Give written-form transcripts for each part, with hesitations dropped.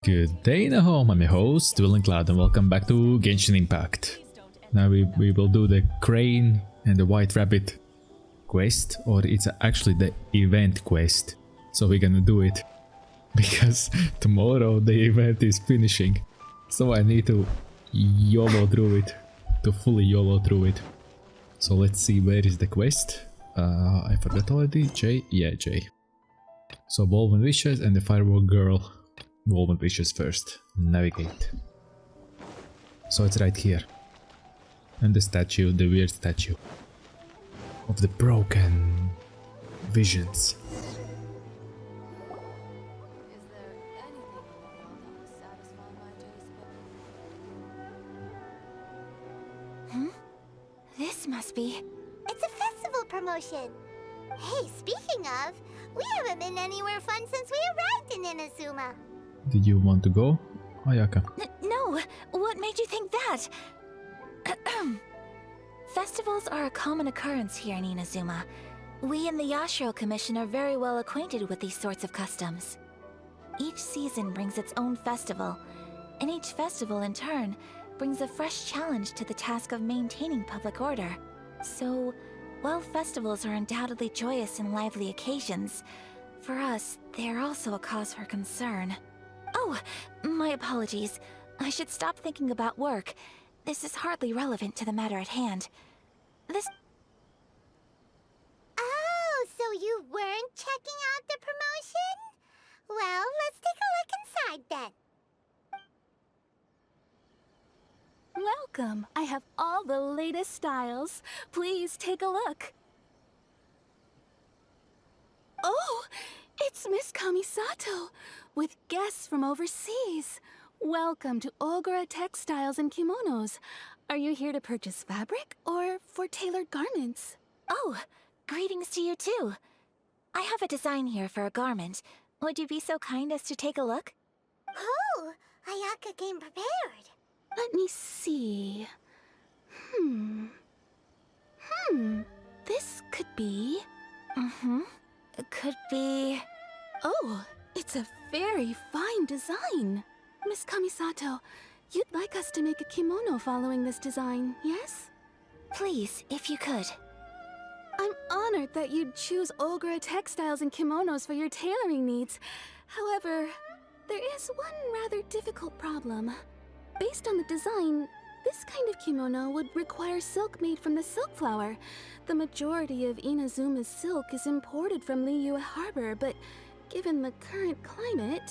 Good day in the home, I'm your host, VillainCloud, and welcome back to Genshin Impact. Now we will do the crane and the white rabbit quest, or it's actually the event quest. So we're gonna do it, because tomorrow the event is finishing. So I need to YOLO through it, to fully YOLO through it. So let's see, where is the quest? I forgot already, J? Yeah, J. So Wolven Wishes and the Firework Girl. Wolven Wishes first. Navigate. So it's right here. And the statue, the weird statue of the broken visions. This must be... It's a festival promotion. Hey, speaking of, we haven't been anywhere fun since we arrived in Inazuma. Did you want to go, Ayaka? No! What made you think that? Festivals are a common occurrence here in Inazuma. We in the Yashiro Commission are very well acquainted with these sorts of customs. Each season brings its own festival, and each festival in turn brings a fresh challenge to the task of maintaining public order. So, while festivals are undoubtedly joyous and lively occasions, for us, they are also a cause for concern. Oh, my apologies. I should stop thinking about work. This is hardly relevant to the matter at hand. Oh, so you weren't checking out the promotion? Well, let's take a look inside then. Welcome! I have all the latest styles. Please take a look. Oh! It's Miss Kamisato, with guests from overseas. Welcome to Ogura Textiles and Kimonos. Are you here to purchase fabric or for tailored garments? Oh, greetings to you too. I have a design here for a garment. Would you be so kind as to take a look? Oh, Ayaka came prepared. Let me see. This could be... Could be... Oh, it's a very fine design. Miss Kamisato, you'd like us to make a kimono following this design, yes? Please, if you could. I'm honored that you'd choose Ogura Textiles and Kimonos for your tailoring needs. However, there is one rather difficult problem. Based on the design, this kind of kimono would require silk made from the silk flower. The majority of Inazuma's silk is imported from Liyue Harbor, but given the current climate,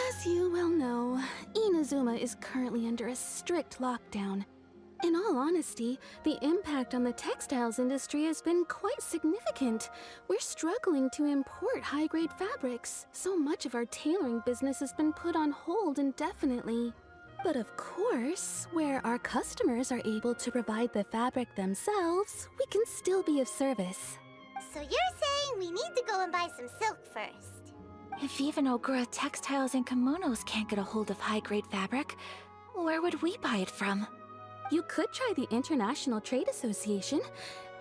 as you well know, Inazuma is currently under a strict lockdown. In all honesty, the impact on the textiles industry has been quite significant. We're struggling to import high-grade fabrics. So much of our tailoring business has been put on hold indefinitely. But of course, where our customers are able to provide the fabric themselves, we can still be of service. So you're saying we need to go and buy some silk first? If even Ogura Textiles and Kimonos can't get a hold of high-grade fabric, where would we buy it from? You could try the International Trade Association.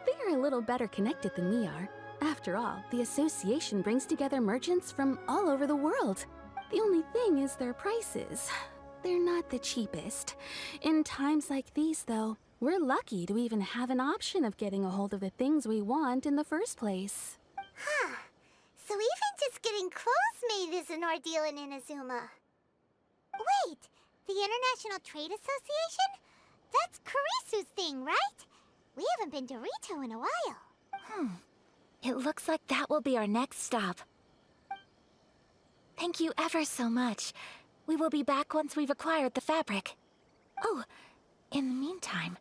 They are a little better connected than we are. After all, the association brings together merchants from all over the world. The only thing is their prices. They're not the cheapest. In times like these, though, we're lucky to even have an option of getting a hold of the things we want in the first place. Huh. So even just getting clothes made is an ordeal in Inazuma. Wait, the International Trade Association? That's Kurisu's thing, right? We haven't been to Rito in a while. It looks like that will be our next stop. Thank you ever so much. We will be back once we've acquired the fabric. Oh, in the meantime,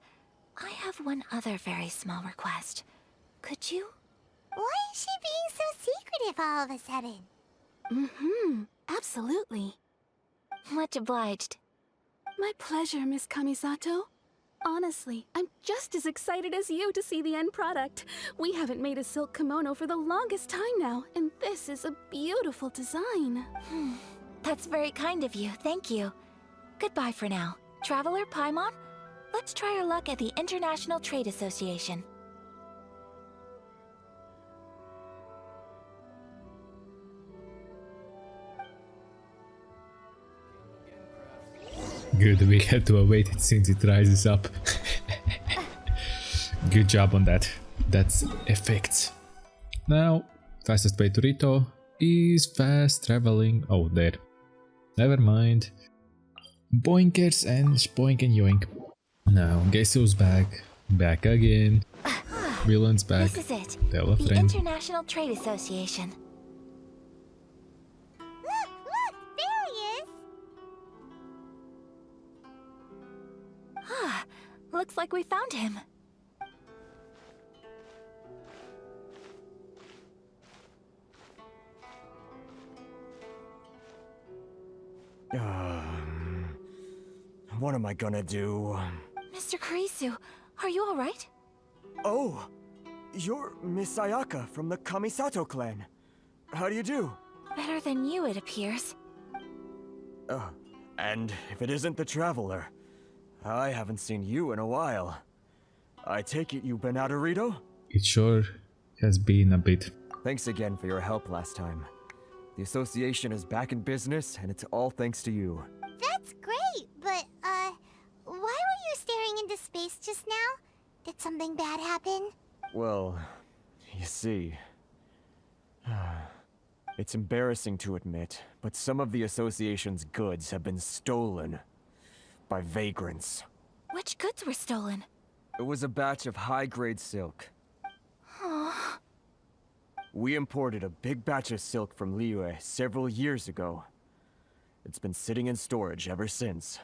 I have one other very small request. Could you? Why is she being so secretive all of a sudden? Absolutely. Much obliged. My pleasure, Miss Kamisato. Honestly, I'm just as excited as you to see the end product. We haven't made a silk kimono for the longest time now, and this is a beautiful design. That's very kind of you, thank you. Goodbye for now. Traveler Paimon, let's try our luck at the International Trade Association. Good, we had to await it since it rises up. Good job on that. That's effects. Now, fastest way to Rito is fast traveling. Oh, there. Never mind. Boinkers and spoink and yoink. Now, guess who's back? Back again. Villain's back. This is it. Tell a The friend. International Trade Association. Look, there he is. Ah, looks like we found him. What am I gonna do? Mr. Kurisu, are you alright? Oh, you're Miss Ayaka from the Kamisato clan. How do you do? Better than you, it appears. And if it isn't the Traveler, I haven't seen you in a while. I take it you've been out of Rito? It sure has been a bit. Thanks again for your help last time. The association is back in business, and it's all thanks to you. That's great, but, why were you staring into space just now? Did something bad happen? Well, you see... It's embarrassing to admit, but some of the association's goods have been stolen by vagrants. Which goods were stolen? It was a batch of high-grade silk. Oh, We imported a big batch of silk from Liyue several years ago. It's been sitting in storage ever since.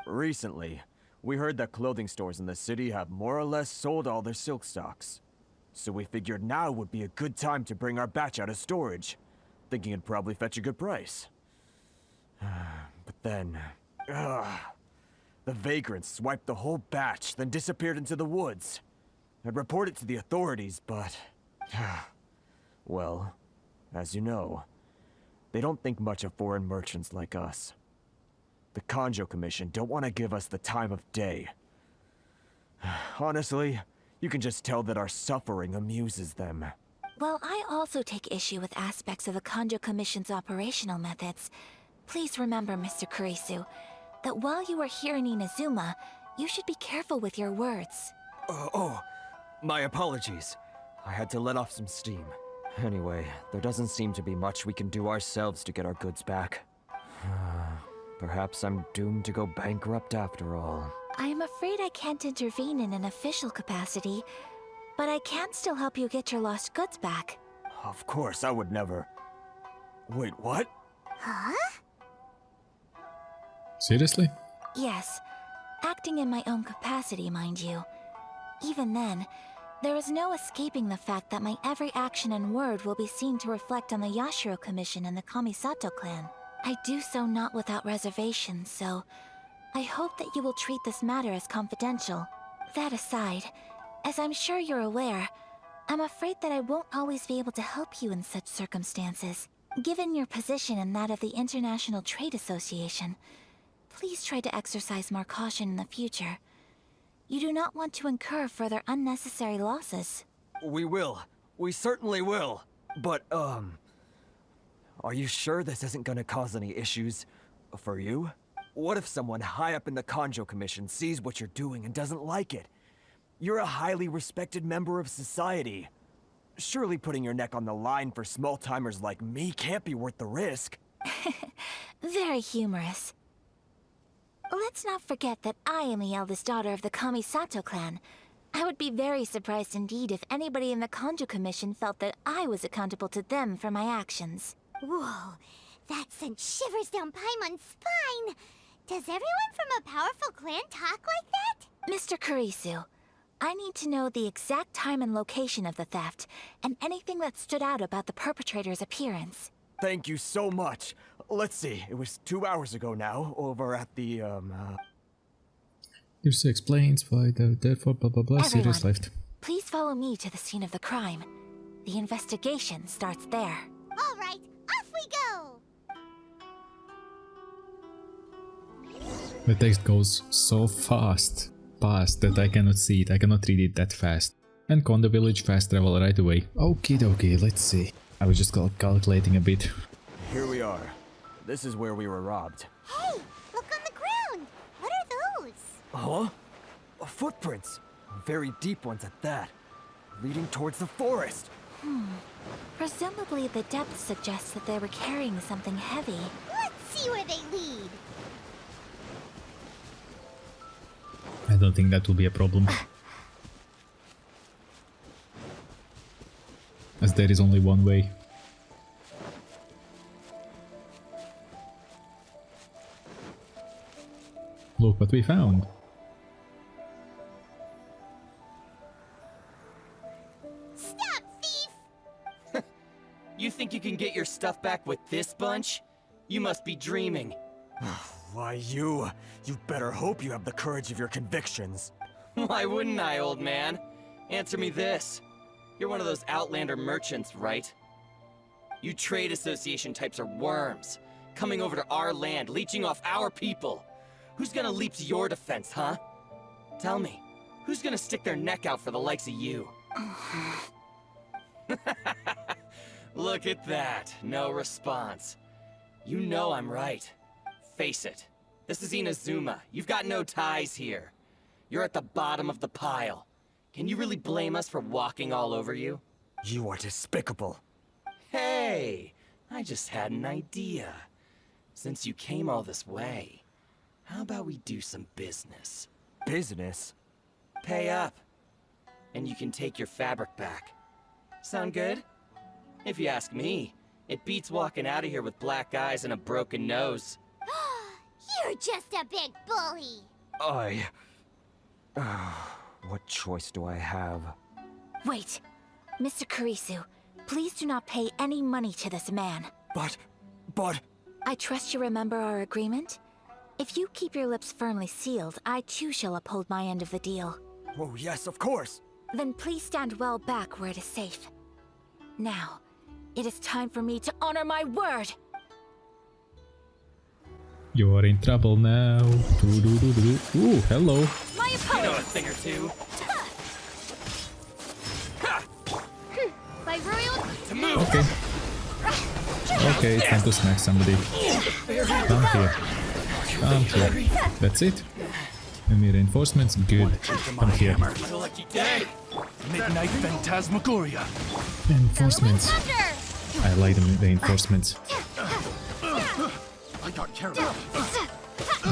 Recently, we heard that clothing stores in the city have more or less sold all their silk stocks. So we figured now would be a good time to bring our batch out of storage, thinking it'd probably fetch a good price. But then... the vagrants swiped the whole batch, then disappeared into the woods. I'd report it to the authorities, but... well, as you know, they don't think much of foreign merchants like us. The Kanjo Commission don't want to give us the time of day. Honestly, you can just tell that our suffering amuses them. well, I also take issue with aspects of the Kanjo Commission's operational methods. Please remember, Mr. Kurisu, that while you are here in Inazuma, you should be careful with your words. My apologies. I had to let off some steam. Anyway, there doesn't seem to be much we can do ourselves to get our goods back. Perhaps I'm doomed to go bankrupt after all. I am afraid I can't intervene in an official capacity, but I can still help you get your lost goods back. Of course, I would never... Wait, what? Huh? Seriously? Yes, acting in my own capacity, mind you. Even then, there is no escaping the fact that my every action and word will be seen to reflect on the Yashiro Commission and the Kamisato clan. I do so not without reservations, so I hope that you will treat this matter as confidential. That aside, as I'm sure you're aware, I'm afraid that I won't always be able to help you in such circumstances. Given your position and that of the International Trade Association, please try to exercise more caution in the future. You do not want to incur further unnecessary losses. We will. We certainly will. But, are you sure this isn't gonna cause any issues for you? What if someone high up in the Kanjo Commission sees what you're doing and doesn't like it? You're a highly respected member of society. Surely putting your neck on the line for small-timers like me can't be worth the risk. Very humorous. Let's not forget that I am the eldest daughter of the Kamisato clan. I would be very surprised indeed if anybody in the Kanjo Commission felt that I was accountable to them for my actions. Whoa, that sent shivers down Paimon's spine. Does everyone from a powerful clan talk like that? Mr. Kurisu, I need to know the exact time and location of the theft, and anything that stood out about the perpetrator's appearance. Thank you so much. Let's see, it was 2 hours ago now, over at the, This explains why therefore blah blah blah series Everyone, left. please follow me to the scene of the crime. The investigation starts there. All right, off we go. The text goes so fast that I cannot see it, I cannot read it that fast. And Kondo Village fast travel right away. Okie dokie, let's see. I was just calculating a bit. Here we are. This is where we were robbed. Hey, look on the ground. What Huh? Footprints. Very deep ones at that. Leading towards the forest. Presumably the depth suggests that they were carrying something heavy. Let's see where they lead. I don't think that will be a problem. As there is only one way. Look what we found. Stop, thief! You think you can get your stuff back with this bunch? You must be dreaming. Why, you better hope you have the courage of your convictions. Why wouldn't I, old man? Answer me this. You're one of those Outlander merchants, right? You trade association types are worms, coming over to our land, leeching off our people. Who's gonna leap to your defense, huh? Tell me, who's gonna stick their neck out for the likes of you? Look at that, no response. You know I'm right. Face it, this is Inazuma. You've got no ties here. You're at the bottom of the pile. Can you really blame us for walking all over you? You are despicable. Hey, I just had an idea. Since you came all this way, how about we do some business? Business? Pay up, and you can take your fabric back. Sound good? If you ask me, it beats walking out of here with black eyes and a broken nose. You're just a big bully! What choice do I have? Wait, Mr. Kurisu, please do not pay any money to this man. But... I trust you remember our agreement? If you keep your lips firmly sealed, I too shall uphold my end of the deal. Oh yes, of course! Then please stand well back where it is safe. Now, it is time for me to honor my word! You are in trouble now. Ooh, hello. My You know a opponent! thing or two. By royal... To move! Okay. Okay, it's time to smack somebody. Come here. Come here. That's it. Enemy reinforcements? Good. Come here. What a lucky day! Midnight Phantasmagoria. Reinforcements. Thunder! I like the reinforcements. I got carried away.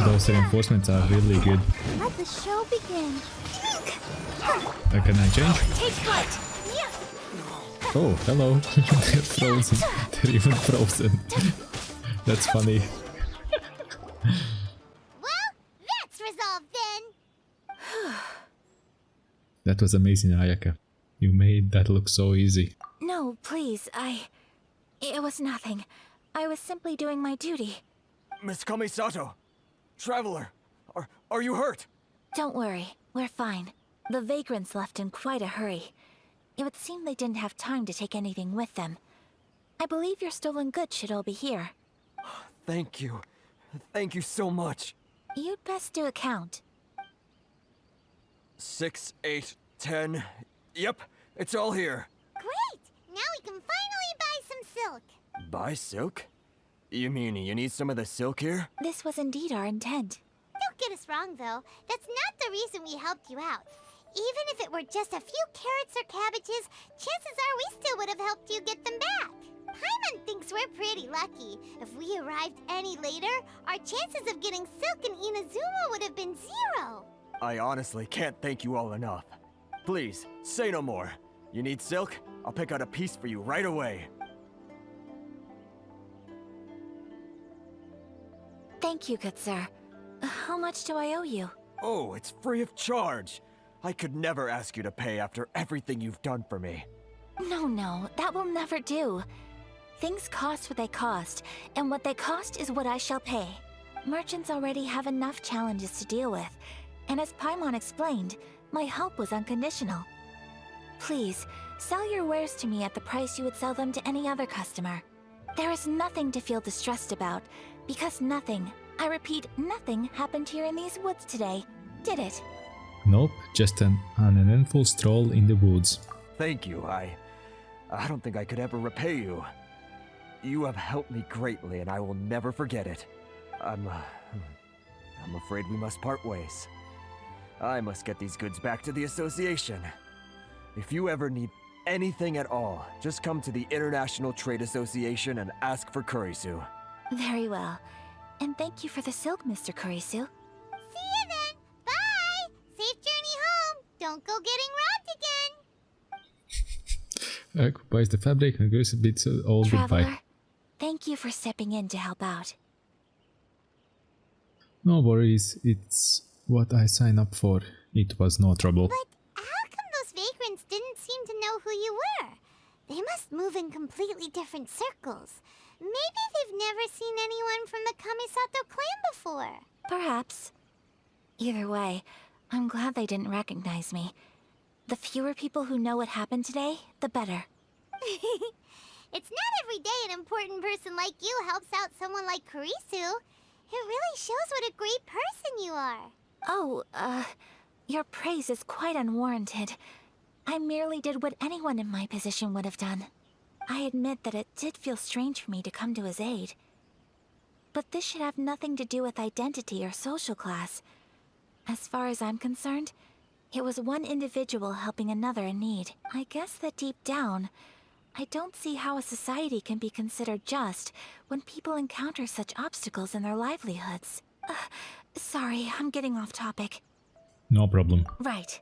Those reinforcements are really good. Let the show begin. Can I change? Take flight! Oh, hello. They're frozen. They're even frozen. That's funny. Well, that's resolved then. That was amazing, Ayaka. You made that look so easy. No, please, It was nothing. I was simply doing my duty. Miss Kamisato! Traveler! Are you hurt? Don't worry, we're fine. The vagrants left in quite a hurry. It would seem they didn't have time to take anything with them. I believe your stolen goods should all be here. Thank you. Thank you so much. You'd best do a count. 6, 8, 10. Yep, it's all here. Great! Now we can finally buy some silk. Buy silk? You mean you need some of the silk here? This was indeed our intent. Don't get us wrong, though. That's not the reason we helped you out. Even if it were just a few carrots or cabbages, chances are we still would have helped you get them back. Paimon thinks we're pretty lucky. If we arrived any later, our chances of getting silk in Inazuma would have been 0. I honestly can't thank you all enough. Please, say no more. You need silk? I'll pick out a piece for you right away. Thank you, good sir. How much do I owe you? Oh, it's free of charge. I could never ask you to pay after everything you've done for me. No, that will never do. Things cost what they cost, and what they cost is what I shall pay. Merchants already have enough challenges to deal with, and as Paimon explained, my help was unconditional. Please, sell your wares to me at the price you would sell them to any other customer. There is nothing to feel distressed about, because nothing, I repeat, nothing happened here in these woods today, did it? Nope, just an uneventful stroll in the woods. Thank you. I don't think I could ever repay you. You have helped me greatly, and I will never forget it. I'm afraid we must part ways. I must get these goods back to the association. If you ever need anything at all, just come to the International Trade Association and ask for Kurisu. Very well. And thank you for the silk, Mr. Kurisu. See you then. Bye. Safe journey home. Don't go getting robbed again. Occupies the fabric and goes a bit so all Traveler, goodbye. thank you for stepping in to help out. No worries, it's what I signed up for. It was no trouble. But how come those vagrants didn't seem to know who you were? They must move in completely different circles. Maybe they've never seen anyone from the Kamisato clan before. Perhaps. Either way, I'm glad they didn't recognize me. The fewer people who know what happened today, the better. It's not every day an important person like you helps out someone like Kurisu. It really shows what a great person you are. Oh, your praise is quite unwarranted. I merely did what anyone in my position would have done. I admit that it did feel strange for me to come to his aid. But this should have nothing to do with identity or social class. As far as I'm concerned, it was one individual helping another in need. I guess that deep down, I don't see how a society can be considered just when people encounter such obstacles in their livelihoods. Sorry, I'm getting off topic. No problem. Right.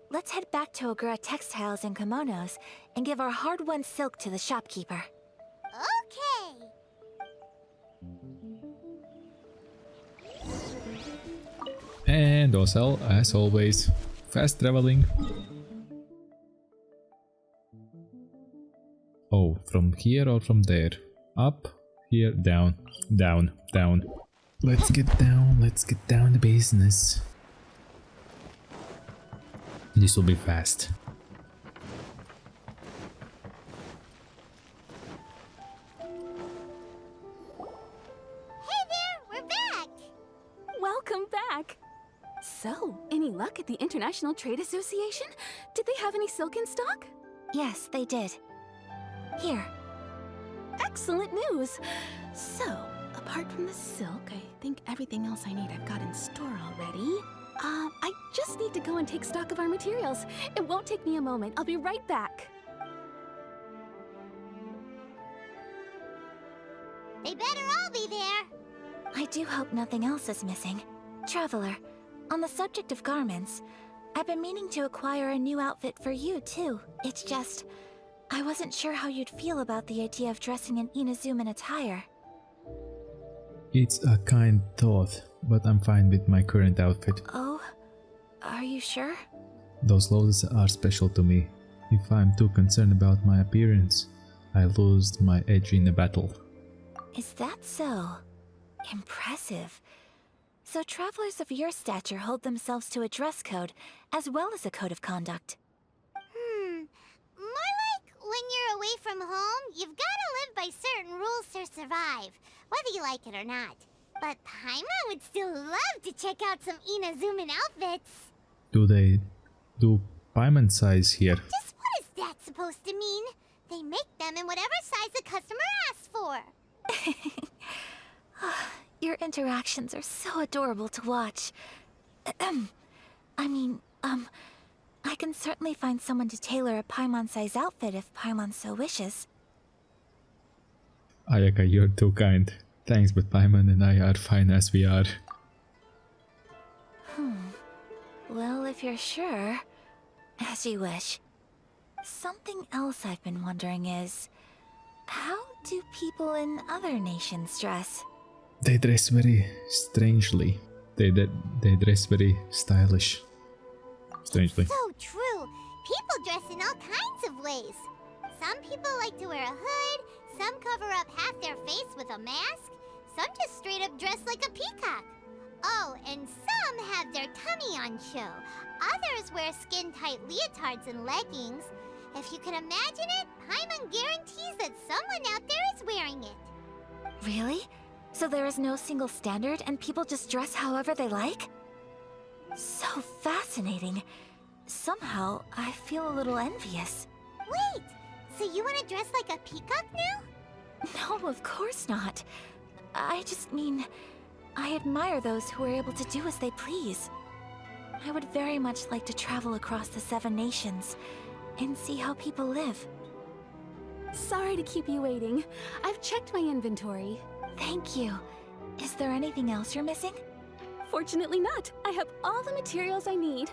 Let's head back to Ogura Textiles and Kimonos and give our hard-won silk to the shopkeeper. Okay. And also, as always, fast traveling. Oh, from here or from there? Up, here, down, down, down. Let's get down to business. This will be fast. Hey there, we're back. Welcome back! So, any luck at the International Trade Association? Did they have any silk in stock? Yes, they did. Here. Excellent news! So, apart from the silk, I think everything else I need I've got in store already. I just need to go and take stock of our materials. It won't take me a moment. I'll be right back. They better all be there. I do hope nothing else is missing. Traveler, on the subject of garments, I've been meaning to acquire a new outfit for you, too. It's just, I wasn't sure how you'd feel about the idea of dressing in Inazuman attire. It's a kind thought, but I'm fine with my current outfit. Oh? Are you sure? Those clothes are special to me. If I'm too concerned about my appearance, I lose my edge in a battle. Is that so? Impressive. So travelers of your stature hold themselves to a dress code, as well as a code of conduct. More like when you're away from home, you've got to live by certain rules to survive, whether you like it or not. But Paimon would still love to check out some Inazuman outfits. Do they do Paimon size here? Just what is that supposed to mean? They make them in whatever size the customer asks for. Your interactions are so adorable to watch. I can certainly find someone to tailor a Paimon-size outfit if Paimon so wishes. Ayaka, you're too kind. Thanks, but Paimon and I are fine as we are. Well, if you're sure, as you wish. Something else I've been wondering is, how do people in other nations dress? They dress very strangely. They dress very stylish. Strangely. So true. People dress in all kinds of ways. Some people like to wear a hood, some cover up half their face with a mask, some just straight up dress like a peacock. Oh, and some have their tummy on show. Others wear skin-tight leotards and leggings. If you can imagine it, Paimon guarantees that someone out there is wearing it. Really? So there is no single standard and people just dress however they like? So fascinating. Somehow, I feel a little envious. Wait, so you want to dress like a peacock now? No, of course not. I just mean, I admire those who are able to do as they please. I would very much like to travel across the 7 nations and see how people live. Sorry to keep you waiting. I've checked my inventory. Thank you. Is there anything else you're missing? Fortunately not. I have all the materials I need.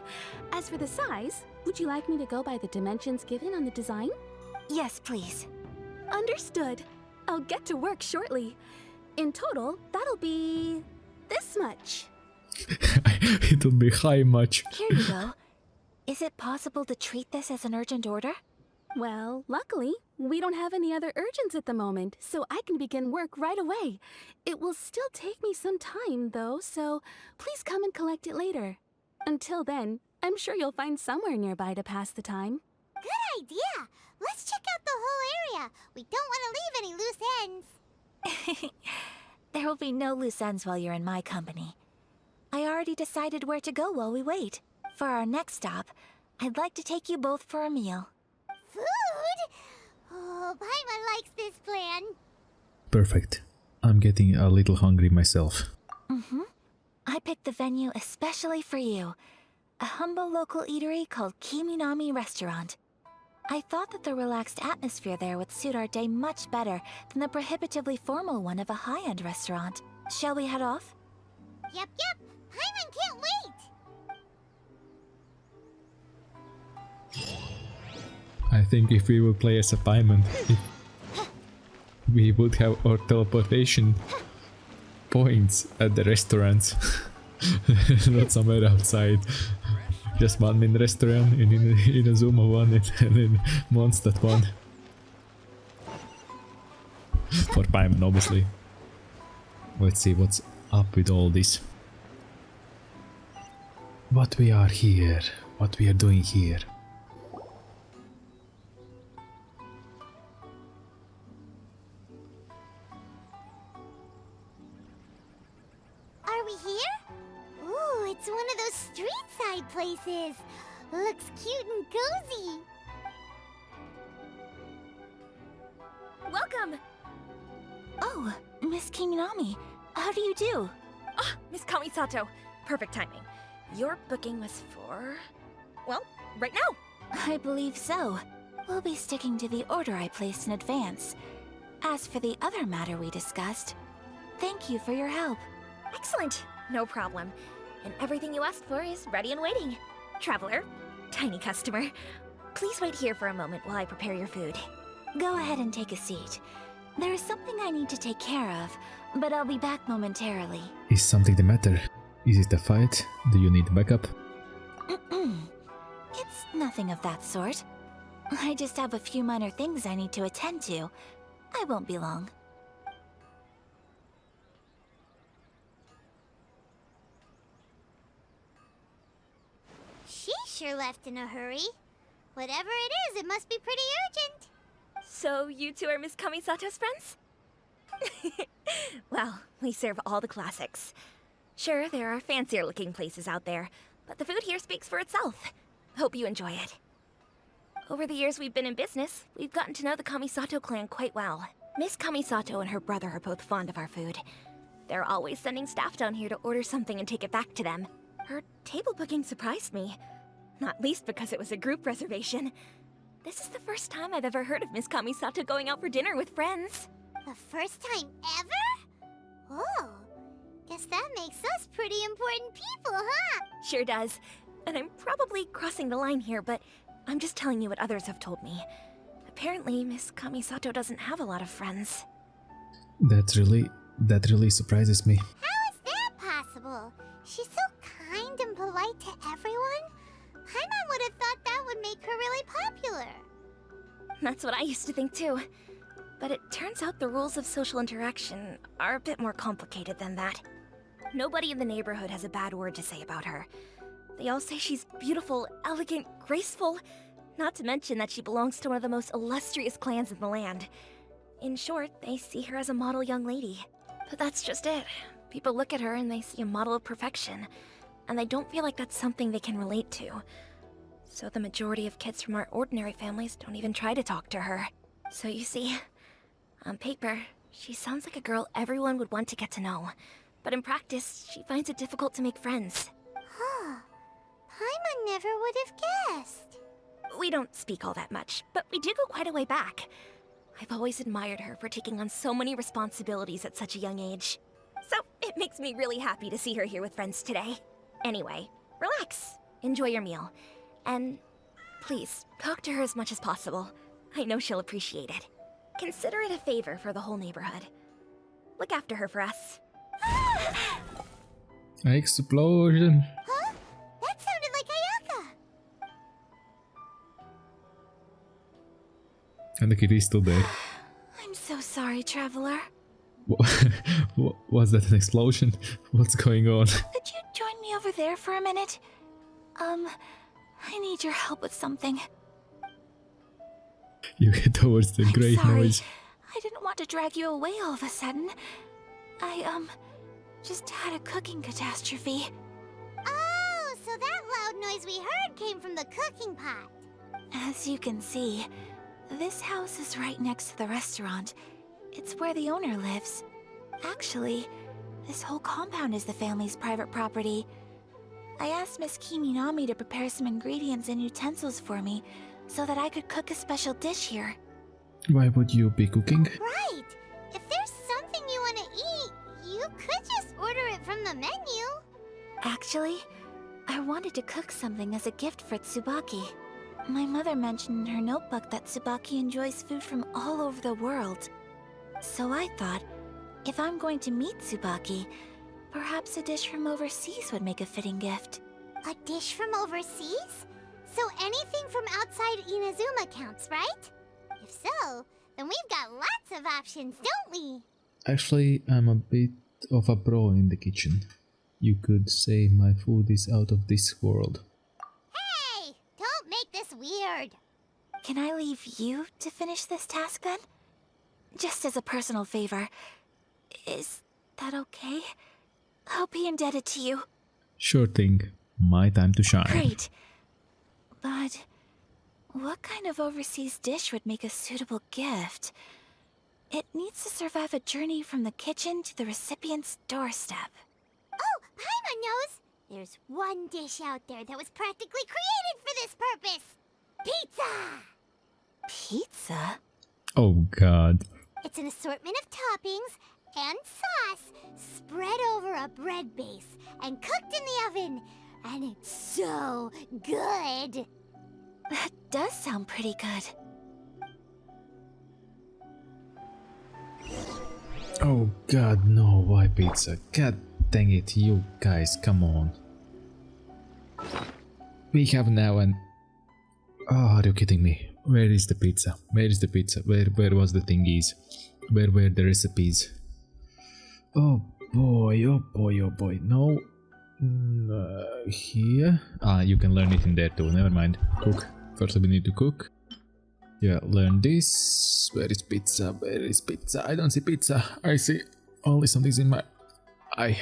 As for the size, would you like me to go by the dimensions given on the design? Yes, please. Understood. I'll get to work shortly. In total, that'll be this much. It'll be high much. Here you go. Is it possible to treat this as an urgent order? Well, luckily, we don't have any other urgents at the moment, so I can begin work right away. It will still take me some time, though, so please come and collect it later. Until then, I'm sure you'll find somewhere nearby to pass the time. Good idea! Let's check out the whole area. We don't want to leave any loose ends. There will be no loose ends while you're in my company. I already decided where to go while we wait. For our next stop, I'd like to take you both for a meal. Food? Oh, Paimon likes this plan. Perfect. I'm getting a little hungry myself. I picked the venue especially for you. A humble local eatery called Kiminami Restaurant. I thought that the relaxed atmosphere there would suit our day much better than the prohibitively formal one of a high-end restaurant. Shall we head off? Yep. Paimon can't wait. I think if we would play as a Paimon, we would have our teleportation points at the restaurants. Not somewhere outside. Just one in restaurant, in a Zuma one, and in Mondstadt one. For Paimon, obviously. Let's see what's up with all this. What we are here. What we are doing here. Are we here? Ooh, it's one of those street-side places. Looks cute and cozy. Welcome! Oh, Miss Kiminami, how do you do? Ah, Miss Kamisato. Perfect timing. Your booking was for... well, right now. I believe so. We'll be sticking to the order I placed in advance. As for the other matter we discussed, thank you for your help. Excellent. No problem. And everything you asked for is ready and waiting. Traveler, tiny customer, please wait here for a moment while I prepare your food. Go ahead and take a seat. There is something I need to take care of, but I'll be back momentarily. Is something the matter? Is it a fight? Do you need backup? It's nothing of that sort. I just have a few minor things I need to attend to. I won't be long. She sure left in a hurry. Whatever it is, it must be pretty urgent. So you two are Miss Kamisato's friends? Well, we serve all the classics. Sure, there are fancier looking places out there, but the food here speaks for itself. Hope you enjoy it. Over the years we've been in business, we've gotten to know the Kamisato clan quite well. Miss Kamisato and her brother are both fond of our food. They're always sending staff down here to order something and take it back to them. Her table booking surprised me. Not least because it was a group reservation. This is the first time I've ever heard of Miss Kamisato going out for dinner with friends. The first time ever? Oh, guess that makes us pretty important people, huh? Sure does. And I'm probably crossing the line here, but I'm just telling you what others have told me. Apparently, Miss Kamisato doesn't have a lot of friends. That really surprises me. How is that possible? She's so kind and polite to everyone. Paimon would have thought that would make her really popular. That's what I used to think too. But it turns out the rules of social interaction are a bit more complicated than that. Nobody in the neighborhood has a bad word to say about her. They all say she's beautiful, elegant, graceful, not to mention that she belongs to one of the most illustrious clans in the land. In short, they see her as a model young lady. But that's just it. People look at her and they see a model of perfection, and they don't feel like that's something they can relate to. So the majority of kids from our ordinary families don't even try to talk to her. So you see, on paper, she sounds like a girl everyone would want to get to know. But in practice, she finds it difficult to make friends. Huh. never would have guessed. We don't speak all that much, but we do go quite a way back. I've always admired her for taking on so many responsibilities at such a young age. So it makes me really happy to see her here with friends today. Anyway, relax, enjoy your meal, and please, talk to her as much as possible. I know she'll appreciate it. Consider it a favor for the whole neighborhood. Look after her for us. Explosion. Huh? That sounded like Ayaka. And the kitty is still there. I'm so sorry, traveler. Was that an explosion? What's going on? Could you join me over there for a minute? I need your help with something. You get towards the I'm great sorry. noise. I didn't want to drag you away all of a sudden. I, just had a cooking catastrophe. Oh, so that loud noise we heard came from the cooking pot. As you can see, this house is right next to the restaurant. It's where the owner lives. Actually, this whole compound is the family's private property. I asked Miss Kiminami to prepare some ingredients and utensils for me so that I could cook a special dish here. Why would you be cooking? Right. If there's something you want to eat, you could just order it from the menu. Actually, I wanted to cook something as a gift for Tsubaki. My mother mentioned in her notebook that Tsubaki enjoys food from all over the world. So I thought, if I'm going to meet Tsubaki, perhaps a dish from overseas would make a fitting gift. A dish from overseas? So anything from outside Inazuma counts, right? If so, then we've got lots of options, don't we? Actually, I'm a bit of a pro in the kitchen. You could say my food is out of this world. Hey! Don't make this weird. Can I leave you to finish this task then? Just as a personal favor. Is that okay? I'll be indebted to you. Sure thing. My time to shine. Great. But what kind of overseas dish would make a suitable gift? It needs to survive a journey from the kitchen to the recipient's doorstep. Oh, Paimon knows! There's one dish out there that was practically created for this purpose! Pizza! Pizza? Oh god. It's an assortment of toppings and sauce spread over a bread base and cooked in the oven. And it's so good! That does sound pretty good. Oh god, no, why pizza? God dang it, you guys, come on. We have now an... Oh, are you kidding me? Where is the pizza? Where is the pizza? Where was the thingies? Where were the recipes? Oh boy, oh boy, oh boy. No. Here? Ah, you can learn it in there too, never mind. Cook. First we need to cook. Yeah, learn this. Where is pizza? Where is pizza? I don't see pizza. I see only something's in my eye.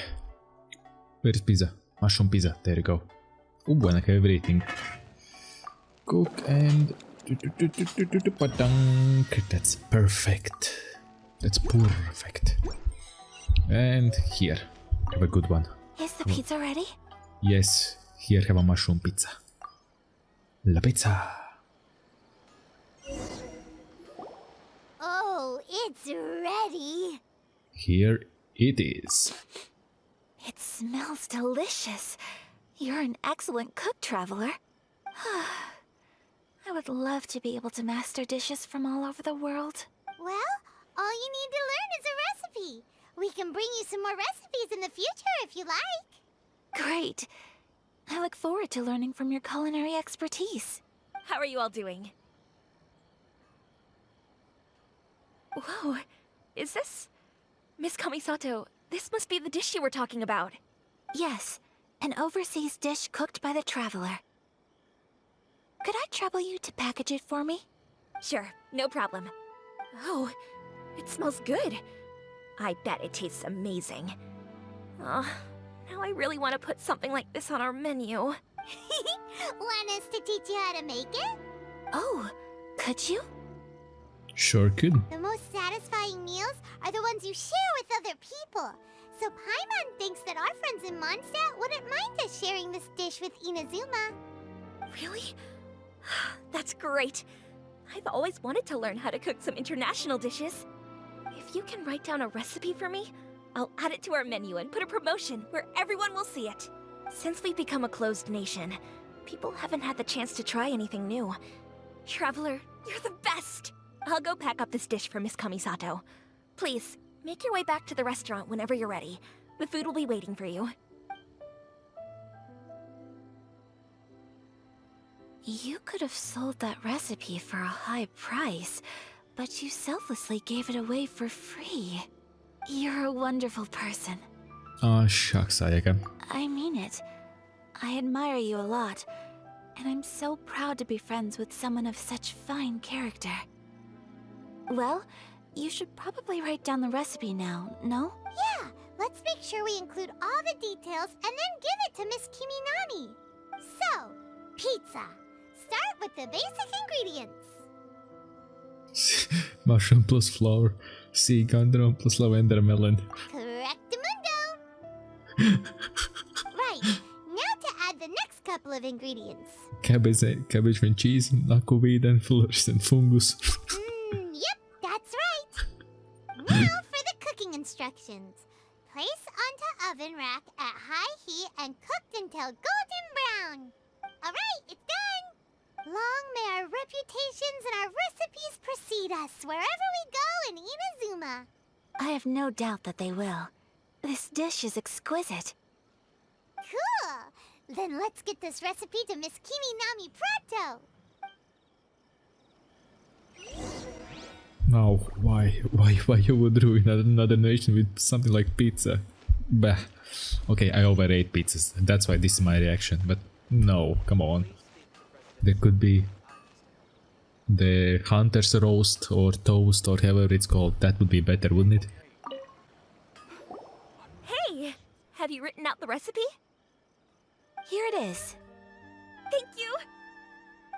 Where is pizza? Mushroom pizza. There you go. Oh, and I have everything. Cook and... That's perfect. That's perfect. And here. Have a good one. Is the pizza ready? Yes, here have a mushroom pizza. La pizza. Oh, it's ready! Here it is. It smells delicious. You're an excellent cook, traveler. I would love to be able to master dishes from all over the world. Well, all you need to learn is a recipe. We can bring you some more recipes in the future if you like. Great. I look forward to learning from your culinary expertise. How are you all doing? Whoa, is this... Miss Kamisato, this must be the dish you were talking about. Yes, an overseas dish cooked by the traveler. Could I trouble you to package it for me? Sure, no problem. Oh, it smells good. I bet it tastes amazing. Oh, now I really want to put something like this on our menu. Want us to teach you how to make it? Oh, could you? Sure could. The most satisfying meals are the ones you share with other people. So Paimon thinks that our friends in Mondstadt wouldn't mind us sharing this dish with Inazuma. Really? That's great. I've always wanted to learn how to cook some international dishes. If you can write down a recipe for me, I'll add it to our menu and put a promotion where everyone will see it. Since we've become a closed nation, people haven't had the chance to try anything new. Traveler, you're the best! I'll go pack up this dish for Miss Kamisato. Please, make your way back to the restaurant whenever you're ready. The food will be waiting for you. You could have sold that recipe for a high price, but you selflessly gave it away for free. You're a wonderful person. Oh, shucks, Ayaka. I mean it. I admire you a lot, and I'm so proud to be friends with someone of such fine character. Well, you should probably write down the recipe now, no? Yeah, let's make sure we include all the details and then give it to Miss Kiminami. So, pizza. Start with the basic ingredients. Mushroom plus flour, sea gandron plus lavender melon. Correctamundo. Right, now to add the next couple of ingredients. Cabbage and cheese, nakovid and fluorescent fungus. Yep, that's right. Now for the cooking instructions. Place onto oven rack at high heat and cooked until golden brown. Alright, it's done. Long may our reputations and our recipes precede us wherever we go in Inazuma. I have no doubt that they will. This dish is exquisite. Cool! Then let's get this recipe to Miss Kiminami pronto! No, why you would ruin another nation with something like pizza? Bah. Okay, I overate pizzas. That's why this is my reaction. But no, come on. There could be the hunter's roast or toast or however it's called. That would be better, wouldn't it? Hey! Have you written out the recipe? Here it is. Thank you!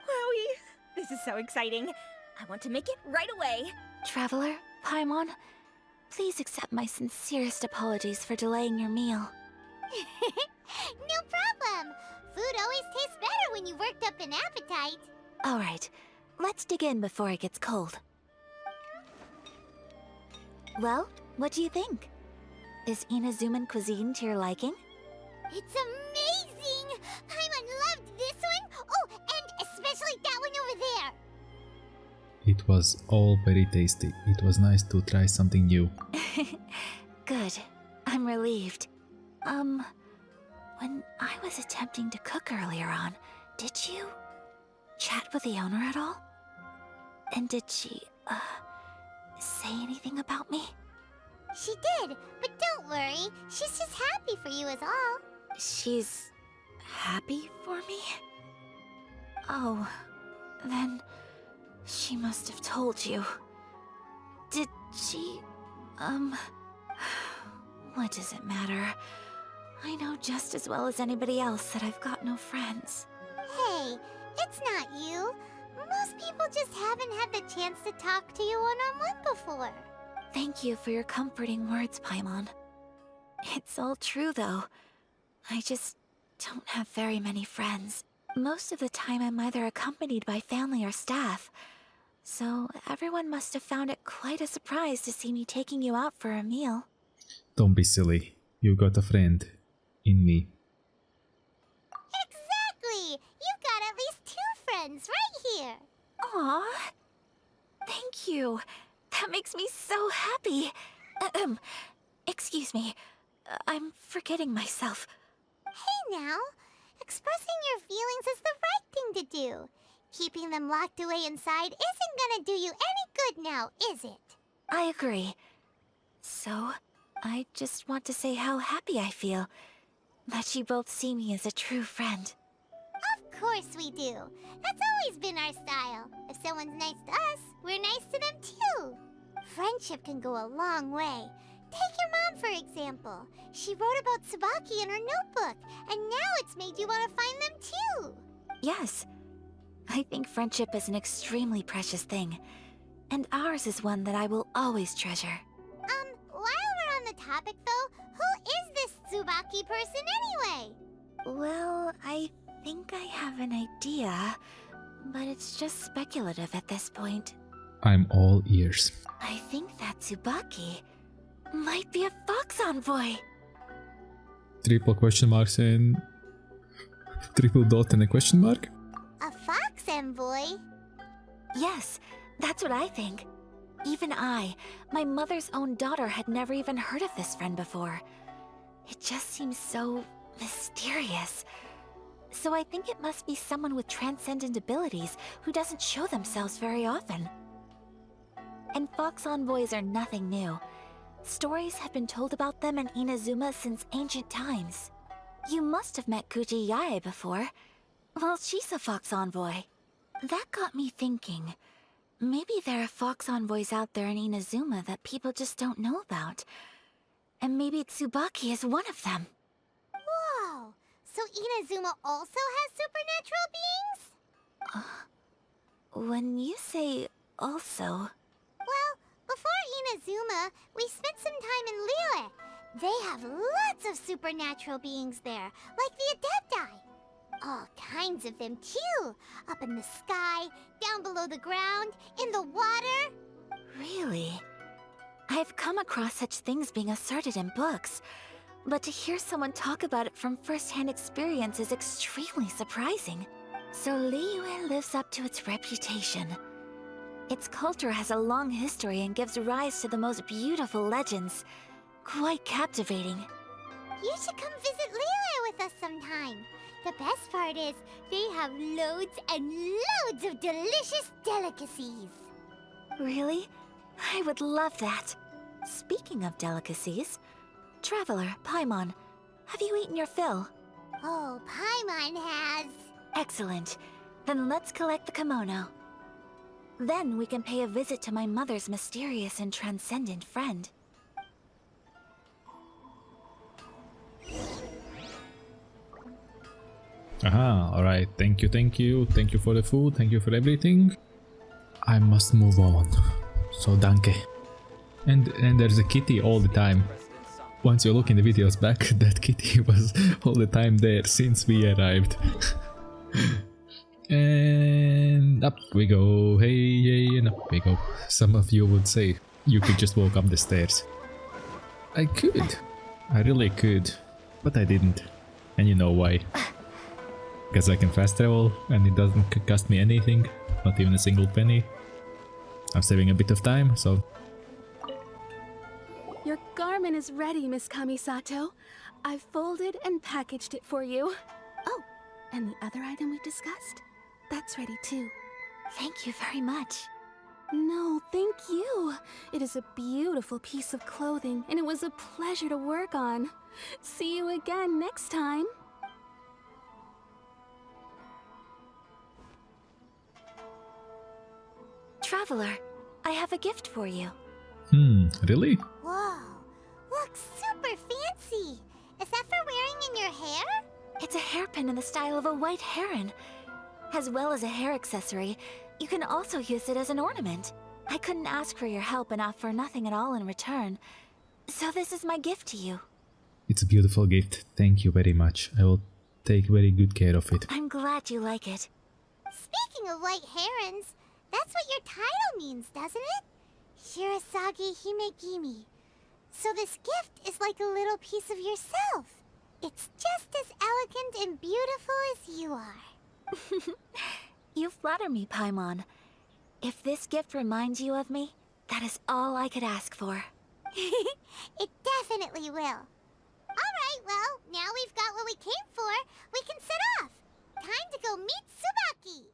Wowie! This is so exciting. I want to make it right away. Traveler, Paimon, please accept my sincerest apologies for delaying your meal. No problem! Food always tastes better when you've worked up an appetite. Alright, let's dig in before it gets cold. Well, what do you think? Is Inazuman cuisine to your liking? It's amazing! Paimon loved this one! Oh, and especially that one over there! It was all very tasty. It was nice to try something new. Good. I'm relieved. When I was attempting to cook earlier on, did you chat with the owner at all? And did she, say anything about me? She did, but don't worry. She's just happy for you is all. She's happy for me? Oh, then she must have told you. Did she, what does it matter? I know just as well as anybody else that I've got no friends. Hey, it's not you. Most people just haven't had the chance to talk to you one-on-one before. Thank you for your comforting words, Paimon. It's all true, though. I just don't have very many friends. Most of the time I'm either accompanied by family or staff. So everyone must have found it quite a surprise to see me taking you out for a meal. Don't be silly. You got a friend. In me. Exactly! You've got at least 2 friends right here. Aw, thank you. That makes me so happy. Excuse me. I'm forgetting myself. Hey now, expressing your feelings is the right thing to do. Keeping them locked away inside isn't gonna do you any good now, is it? I agree. So, I just want to say how happy I feel that you both see me as a true friend. Of course we do. That's always been our style. If someone's nice to us, we're nice to them too. Friendship can go a long way. Take your mom, for example. She wrote about Tsubaki in her notebook, and now it's made you want to find them too. Yes. I think friendship is an extremely precious thing, and ours is one that I will always treasure. While we're on the topic though, who is this Tsubaki person anyway? Well, I think I have an idea, but it's just speculative at this point. I'm all ears. I think that Tsubaki might be a fox envoy. Triple question marks and triple dot and a question mark? A fox envoy? Yes, that's what I think. Even I, my mother's own daughter, had never even heard of this friend before. It just seems so mysterious. So I think it must be someone with transcendent abilities who doesn't show themselves very often. And fox envoys are nothing new. Stories have been told about them in Inazuma since ancient times. You must have met Kuji Yae before. Well, she's a fox envoy. That got me thinking. Maybe there are fox envoys out there in Inazuma that people just don't know about. And maybe Tsubaki is one of them. Whoa! So Inazuma also has supernatural beings? When you say also... Well, before Inazuma, we spent some time in Liyue. They have lots of supernatural beings there, like the Adepti. All kinds of them too. Up in the sky, down below the ground, in the water. Really? I've come across such things being asserted in books, but to hear someone talk about it from first-hand experience is extremely surprising. So Liyue lives up to its reputation. Its culture has a long history and gives rise to the most beautiful legends. Quite captivating. You should come visit Liyue with us sometime. The best part is, they have loads and loads of delicious delicacies. Really? I would love that. Speaking of delicacies, Traveler, Paimon, have you eaten your fill? Oh, Paimon has. Excellent. Then let's collect the kimono. Then we can pay a visit to my mother's mysterious and transcendent friend. Aha, alright, thank you, thank you. Thank you for the food, thank you for everything. I must move on. So danke. And there's a kitty all the time. Once you look in the videos back, that kitty was all the time there since we arrived. And up we go, hey, and up we go. Some of you would say you could just walk up the stairs. I could. I really could. But I didn't. And you know why. Because I can fast travel and it doesn't cost me anything, not even a single penny. I'm saving a bit of time, so... Your garment is ready, Miss Kamisato. I've folded and packaged it for you. Oh, and the other item we discussed? That's ready too. Thank you very much. No, thank you. It is a beautiful piece of clothing, and it was a pleasure to work on. See you again next time. Traveler, I have a gift for you. Really? Whoa, looks super fancy. Is that for wearing in your hair? It's a hairpin in the style of a white heron. As well as a hair accessory, you can also use it as an ornament. I couldn't ask for your help and offer nothing at all in return. So this is my gift to you. It's a beautiful gift. Thank you very much. I will take very good care of it. I'm glad you like it. Speaking of white herons, that's what your title means, doesn't it? Shirasagi Himegimi. So this gift is like a little piece of yourself. It's just as elegant and beautiful as you are. You flatter me, Paimon. If this gift reminds you of me, that is all I could ask for. It definitely will. Alright, well, now we've got what we came for. We can set off. Time to go meet Tsubaki.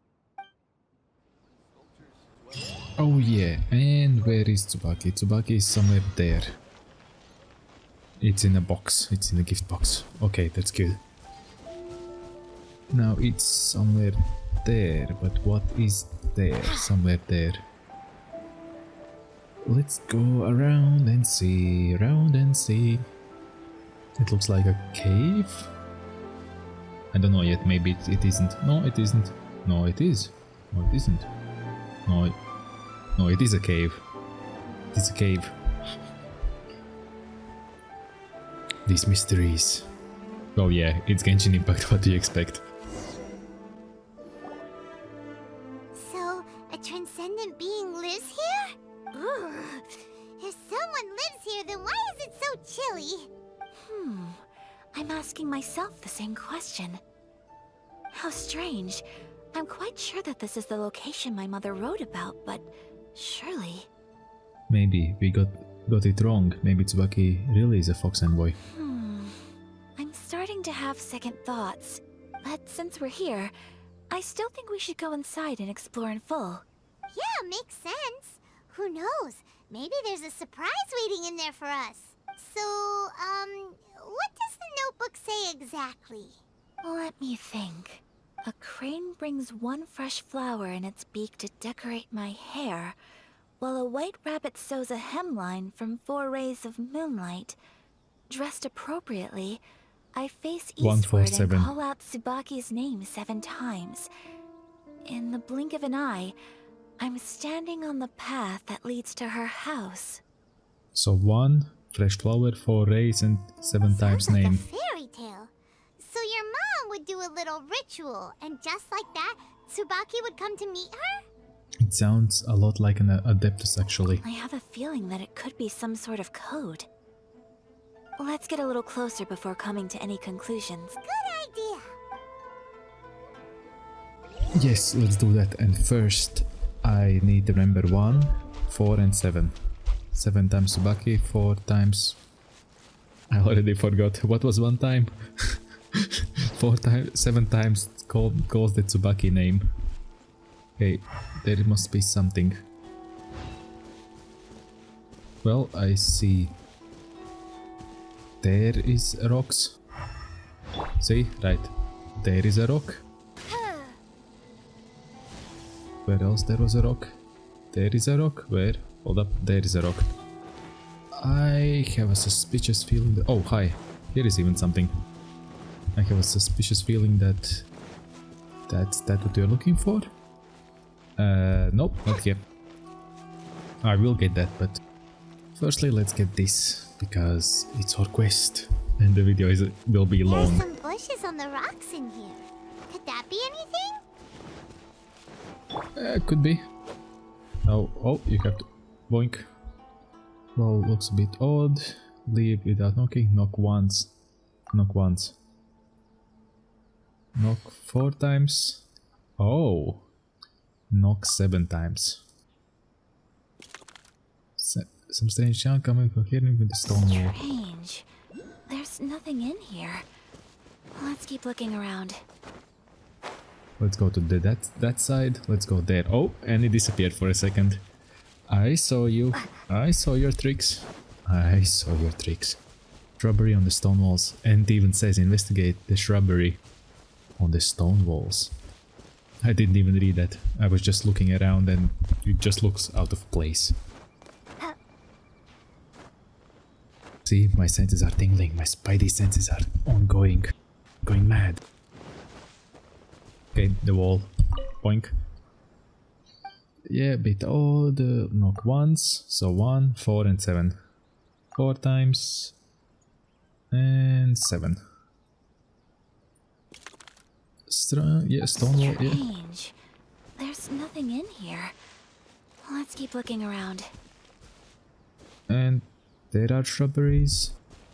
Oh yeah, and where is Tsubaki? Tsubaki is somewhere there. It's in a box, it's in a gift box. Okay, that's good. Now it's somewhere there, but what is there? Somewhere there. Let's go around and see, It looks like a cave? I don't know yet, maybe it isn't. No, it isn't. No, it is. No, it isn't. No, it is a cave. It is a cave. These mysteries. Oh yeah, it's Genshin Impact, what do you expect? myself the same question. How strange. I'm quite sure that this is the location my mother wrote about, but surely... Maybe we got it wrong. Maybe Tsubaki really is a fox envoy. I'm starting to have second thoughts. But since we're here, I still think we should go inside and explore in full. Yeah, makes sense. Who knows? Maybe there's a surprise waiting in there for us. So, what does the notebook say exactly? Let me think. A crane brings one fresh flower in its beak to decorate my hair, while a white rabbit sews a hemline from 4 rays of moonlight. Dressed appropriately, I face eastward and call out Tsubaki's name 7 times. In the blink of an eye, I'm standing on the path that leads to her house. So 1 fresh flower, 4 rays, and 7 times Sounds like name. a fairy tale. So your mom would do a little ritual, and just like that, Tsubaki would come to meet her? It sounds a lot like an Adeptus, actually. I have a feeling that it could be some sort of code. Let's get a little closer before coming to any conclusions. Good idea. Yes, let's do that. And first, I need to remember 1, 4, and 7. 7 times Tsubaki, 4 times... I already forgot. What was 1 time? 4 times, 7 times calls the Tsubaki name. Okay, there must be something. Well, I see. There is rocks. See? Right. There is a rock. Where else there was a rock? There is a rock. Where? Hold up. There is a rock. I have a suspicious feeling that... Oh, hi. Here is even something. I have a suspicious feeling that... That's what you're looking for? Nope, not here. I will get that, but... Firstly, let's get this, because it's our quest. And the video will be long. There's some bushes on the rocks in here. Could that be anything? Could be. Oh, you have to... Boink. Well, looks a bit odd. Leave without knocking. Knock once. Knock once. Knock 4 times. Oh. Knock 7 times. Some strange sound coming from here with the stone wall. Strange. There's nothing in here. Let's keep looking around. Let's go to that side. Let's go there. Oh, and it disappeared for a second. I saw you. I saw your tricks. I saw your tricks. Shrubbery on the stone walls. And it even says investigate the shrubbery on the stone walls. I didn't even read that. I was just looking around and it just looks out of place. See, my senses are tingling. My spidey senses are going mad. Okay, the wall. Boink. Yeah, a bit odd. Knock once. So 1, 4, and 7. 4 times. And 7. Yeah, stone wall. Yeah. Strange. There's nothing in here. Let's keep looking around. And there are shrubberies.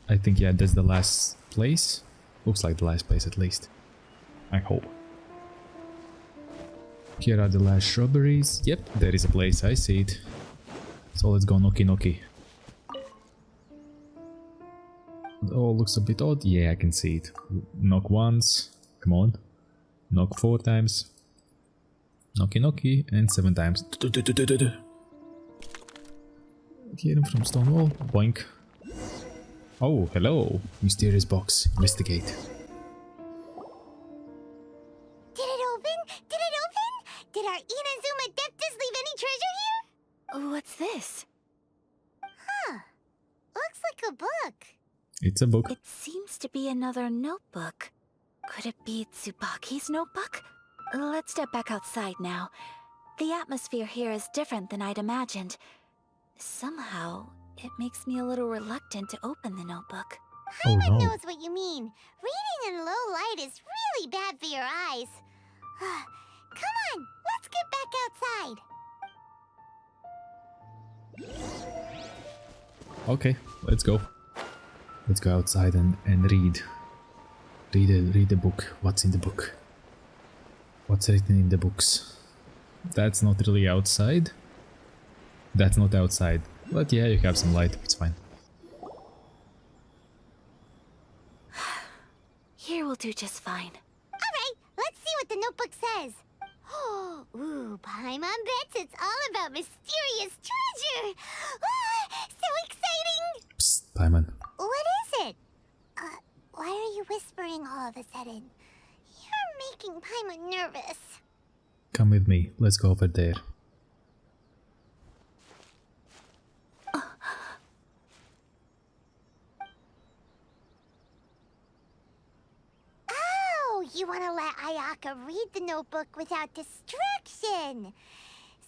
I think, yeah, that's the last place. Looks like the last place at least. I hope. Here are the last shrubberies. Yep, there is a place. I see it. So let's go knocky knocky. Oh, looks a bit odd. Yeah, I can see it. Knock once. Come on. Knock 4 times. Knocky knocky. And 7 times. Hear him from stone wall. Boink. Oh, hello. Mysterious box. Investigate. Did it open? Did it open? Did our Inazuma Adeptus leave any treasure here? What's this? Huh. Looks like a book. It's a book. It seems to be another notebook. Could it be Tsubaki's notebook? Let's step back outside now. The atmosphere here is different than I'd imagined. Somehow, it makes me a little reluctant to open the notebook. Oh Paimon no. knows what you mean. Reading in low light is really bad for your eyes. Come on, let's get back outside. Okay, let's go. Let's go outside and read. Read the book. What's in the book? What's written in the books? That's not really outside. That's not outside. But yeah, you have some light. It's fine. Here will do just fine. Alright, let's see what the notebook says. Ooh, Paimon bets it's all about mysterious treasure! Ah, so exciting! Psst, Paimon. What is it? Why are you whispering all of a sudden? You're making Paimon nervous. Come with me. Let's go over there. Oh, you want to let Ayaka read the notebook without distraction.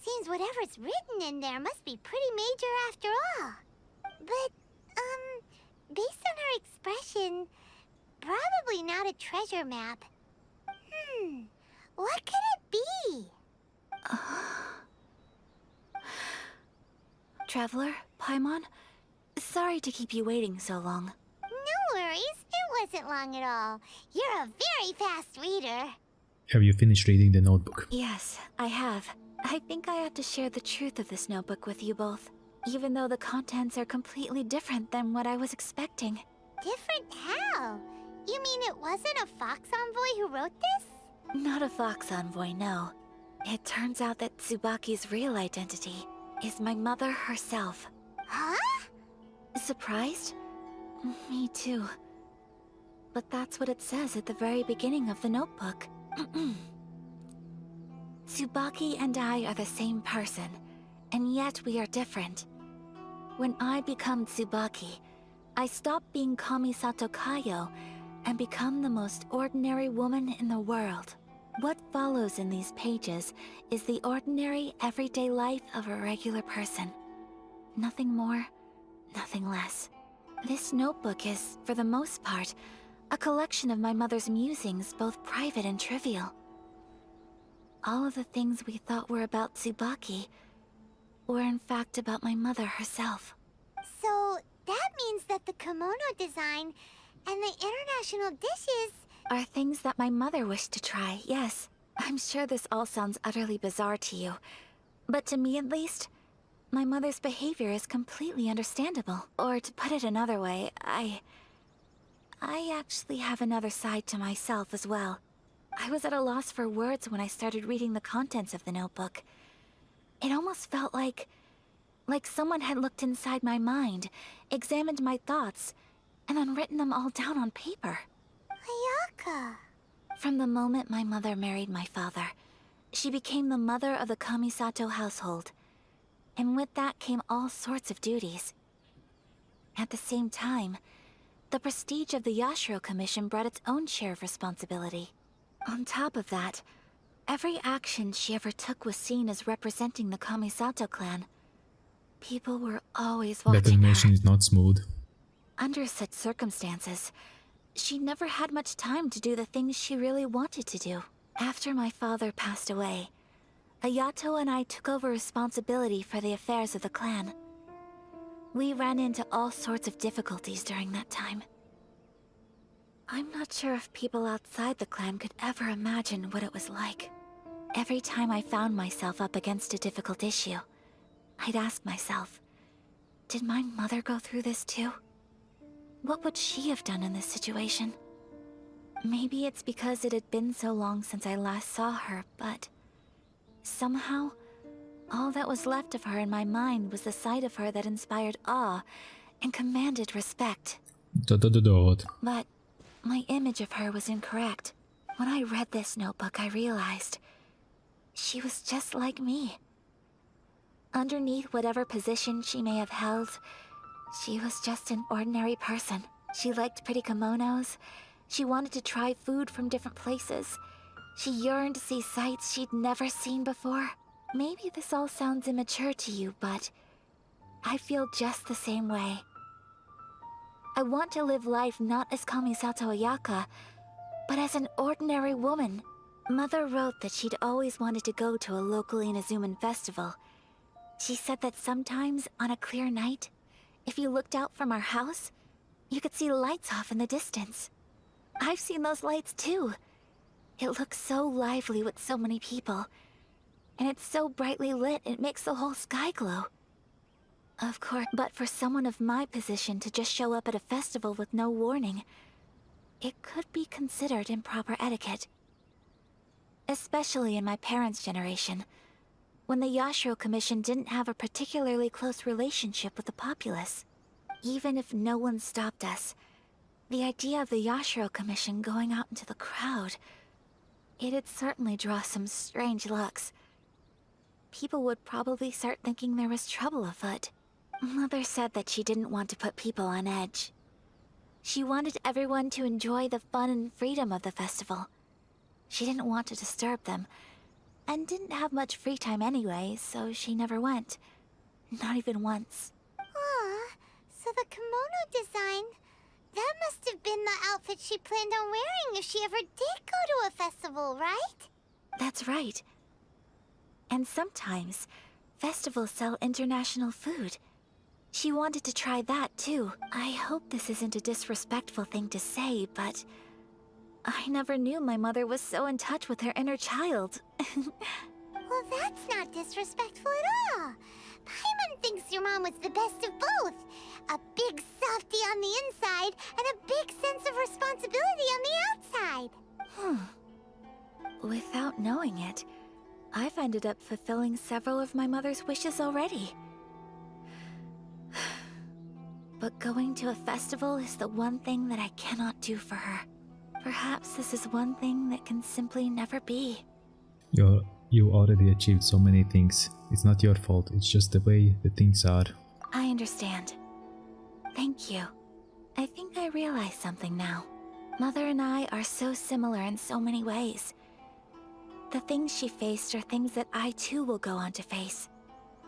Seems whatever's written in there must be pretty major after all. But, based on her expression, probably not a treasure map. What could it be? Traveler, Paimon, sorry to keep you waiting so long. No worries, it wasn't long at all. You're a very fast reader. Have you finished reading the notebook? Yes, I have. I think I have to share the truth of this notebook with you both, even though the contents are completely different than what I was expecting. Different how? You mean it wasn't a Fox Envoy who wrote this? Not a Fox Envoy, no. It turns out that Tsubaki's real identity is my mother herself. Huh? Surprised? Me too. But that's what it says at the very beginning of the notebook. Tsubaki and I are the same person, and yet we are different. When I become Tsubaki, I stop being Kamisato Kayo and become the most ordinary woman in the world. What follows in these pages is the ordinary, everyday life of a regular person. Nothing more, nothing less. This notebook is, for the most part, a collection of my mother's musings, both private and trivial. All of the things we thought were about Tsubaki were in fact about my mother herself. So, that means that the kimono design and the international dishes Are things that my mother wished to try, yes. I'm sure this all sounds utterly bizarre to you, but to me at least, my mother's behavior is completely understandable. Or to put it another way, I actually have another side to myself as well. I was at a loss for words when I started reading the contents of the notebook. It almost felt like someone had looked inside my mind, examined my thoughts, and then written them all down on paper. Ayaka. From the moment my mother married my father, she became the mother of the Kamisato household. And with that came all sorts of duties. At the same time, the prestige of the Yashiro Commission brought its own share of responsibility. On top of that, every action she ever took was seen as representing the Kamisato clan. People were always That watching animation her. is not smooth. Under such circumstances, she never had much time to do the things she really wanted to do. After my father passed away, Ayato and I took over responsibility for the affairs of the clan. We ran into all sorts of difficulties during that time. I'm not sure if people outside the clan could ever imagine what it was like. Every time I found myself up against a difficult issue, I'd ask myself, did my mother go through this too? What would she have done in this situation? Maybe it's because it had been so long since I last saw her, but somehow, all that was left of her in my mind was the side of her that inspired awe and commanded respect. But my image of her was incorrect. When I read this notebook, I realized she was just like me. Underneath whatever position she may have held, she was just an ordinary person. She liked pretty kimonos. She wanted to try food from different places. She yearned to see sights she'd never seen before. Maybe this all sounds immature to you, but I feel just the same way. I want to live life not as Kamisato Ayaka, but as an ordinary woman. Mother wrote that she'd always wanted to go to a local Inazuman festival. She said that sometimes, on a clear night, if you looked out from our house, you could see lights off in the distance. I've seen those lights too. It looks so lively with so many people. And it's so brightly lit, it makes the whole sky glow. Of course, but for someone of my position to just show up at a festival with no warning, it could be considered improper etiquette. Especially in my parents' generation, when the Yashiro Commission didn't have a particularly close relationship with the populace. Even if no one stopped us, the idea of the Yashiro Commission going out into the crowd, it'd certainly draw some strange looks. People would probably start thinking there was trouble afoot. Mother said that she didn't want to put people on edge. She wanted everyone to enjoy the fun and freedom of the festival. She didn't want to disturb them, and didn't have much free time anyway, so she never went. Not even once. Aw, so the kimono design, that must have been the outfit she planned on wearing if she ever did go to a festival, right? That's right. And sometimes, festivals sell international food. She wanted to try that too. I hope this isn't a disrespectful thing to say, but I never knew my mother was so in touch with her inner child. Well, that's not disrespectful at all. Paimon thinks your mom was the best of both. A big softie on the inside and a big sense of responsibility on the outside. Without knowing it, I've ended up fulfilling several of my mother's wishes already. But going to a festival is the one thing that I cannot do for her. Perhaps this is one thing that can simply never be. You already achieved so many things. It's not your fault, it's just the way the things are. I understand. Thank you. I think I realize something now. Mother and I are so similar in so many ways. The things she faced are things that I too will go on to face.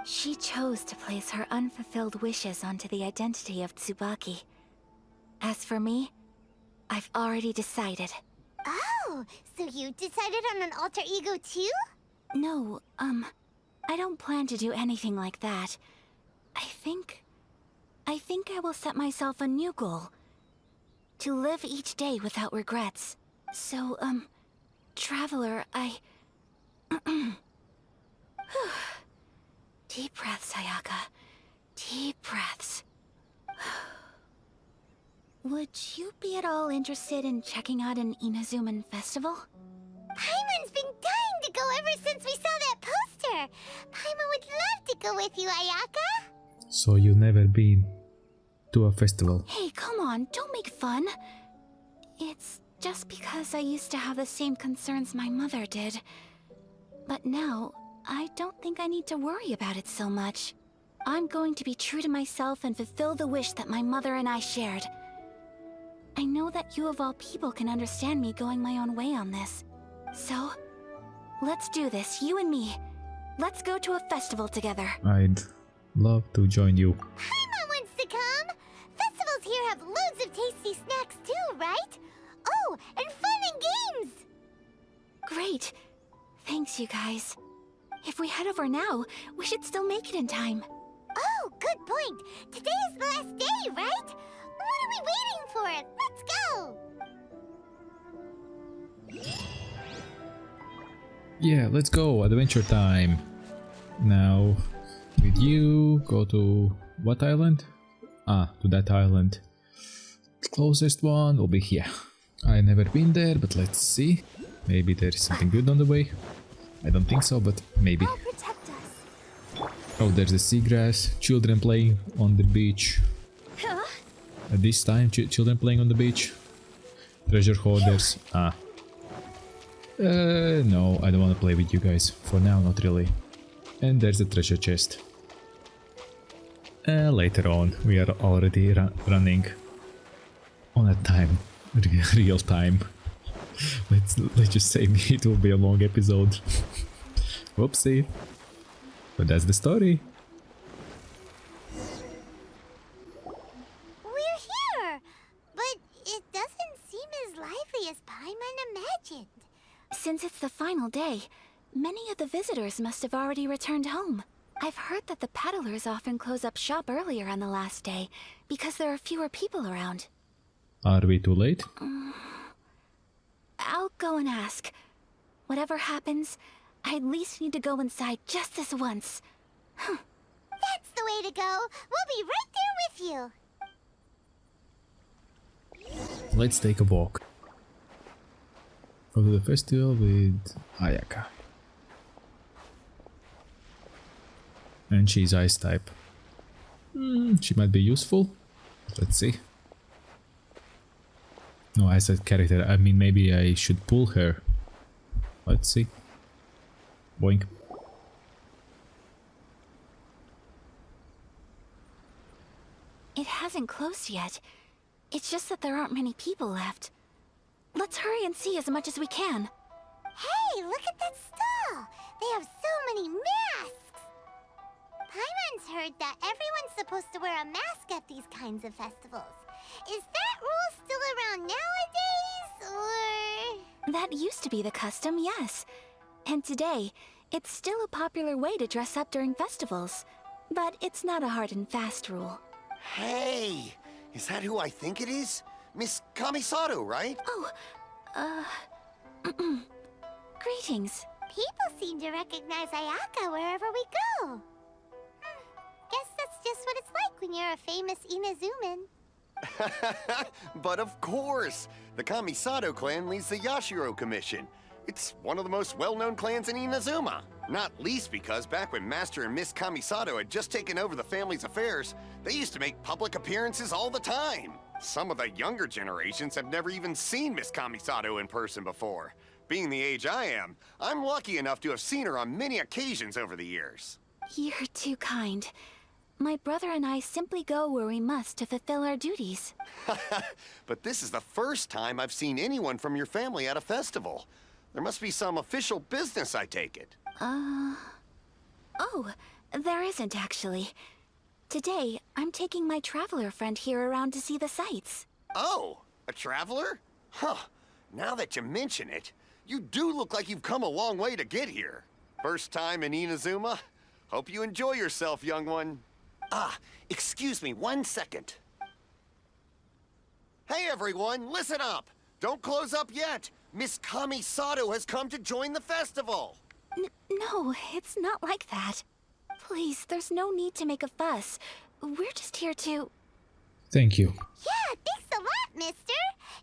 She chose to place her unfulfilled wishes onto the identity of Tsubaki. As for me, I've already decided. Oh, so you decided on an alter ego too? No, I don't plan to do anything like that. I think I will set myself a new goal. To live each day without regrets. So, Traveler, Deep breaths, Ayaka. Deep breaths. Would you be at all interested in checking out an Inazuman festival? Paimon's been dying to go ever since we saw that poster. Paimon would love to go with you, Ayaka. So you've never been to a festival? Hey, come on, don't make fun. It's just because I used to have the same concerns my mother did. But now, I don't think I need to worry about it so much. I'm going to be true to myself and fulfill the wish that my mother and I shared. I know that you of all people can understand me going my own way on this. So, let's do this, you and me. Let's go to a festival together. I'd love to join you. Paimon wants to come. Festivals here have loads of tasty snacks too, right? Oh, and fun and games. Great. Thanks, you guys. If we head over now, we should still make it in time. Oh, good point. Today is the last day, right? What are we waiting for? Let's go. Yeah, let's go, adventure time. Now, with you, go to what island? To that island. The closest one will be here. I've never been there, but let's see. Maybe there's something good on the way. I don't think so, but maybe. I'll protect us. Oh, there's the seagrass. Children playing on the beach. At this time, children playing on the beach. Treasure hoarders. No, I don't want to play with you guys. For now, not really. And there's the treasure chest. Later on, we are already running on a time, real time. Let's just say it will be a long episode. Whoopsie. But that's the story. We're here, but it doesn't seem as lively as Paimon imagined. Since it's the final day, many of the visitors must have already returned home. I've heard that the peddlers often close up shop earlier on the last day because there are fewer people around. Are we too late? go and ask. Whatever happens, I at least need to go inside just this once. That's the way to go. We'll be right there with you. Let's take a walk. Go to the festival with Ayaka. And she's ice type. She might be useful. Let's see. No, I said character. I mean, maybe I should pull her. Let's see. Boink. It hasn't closed yet. It's just that there aren't many people left. Let's hurry and see as much as we can. Hey, look at that stall. They have so many masks. Paimon's heard that everyone's supposed to wear a mask at these kinds of festivals. Is that rule still around nowadays, or...? That used to be the custom, yes. And today, it's still a popular way to dress up during festivals. But it's not a hard and fast rule. Hey! Is that who I think it is? Miss Kamisato, right? Oh, greetings. People seem to recognize Ayaka wherever we go. Guess that's just what it's like when you're a famous Inazuman. But of course! The Kamisato clan leads the Yashiro Commission. It's one of the most well-known clans in Inazuma. Not least because back when Master and Miss Kamisato had just taken over the family's affairs, they used to make public appearances all the time. Some of the younger generations have never even seen Miss Kamisato in person before. Being the age I am, I'm lucky enough to have seen her on many occasions over the years. You're too kind. My brother and I simply go where we must to fulfill our duties. But this is the first time I've seen anyone from your family at a festival. There must be some official business, I take it. Oh, there isn't actually. Today, I'm taking my traveler friend here around to see the sights. Oh, a traveler? Huh. Now that you mention it, you do look like you've come a long way to get here. First time in Inazuma? Hope you enjoy yourself, young one. Excuse me 1 second. Hey everyone, listen up! Don't close up yet! Miss Kamisato has come to join the festival! No, it's not like that. Please, there's no need to make a fuss. We're just here to... Thank you. Yeah, thanks a lot, mister.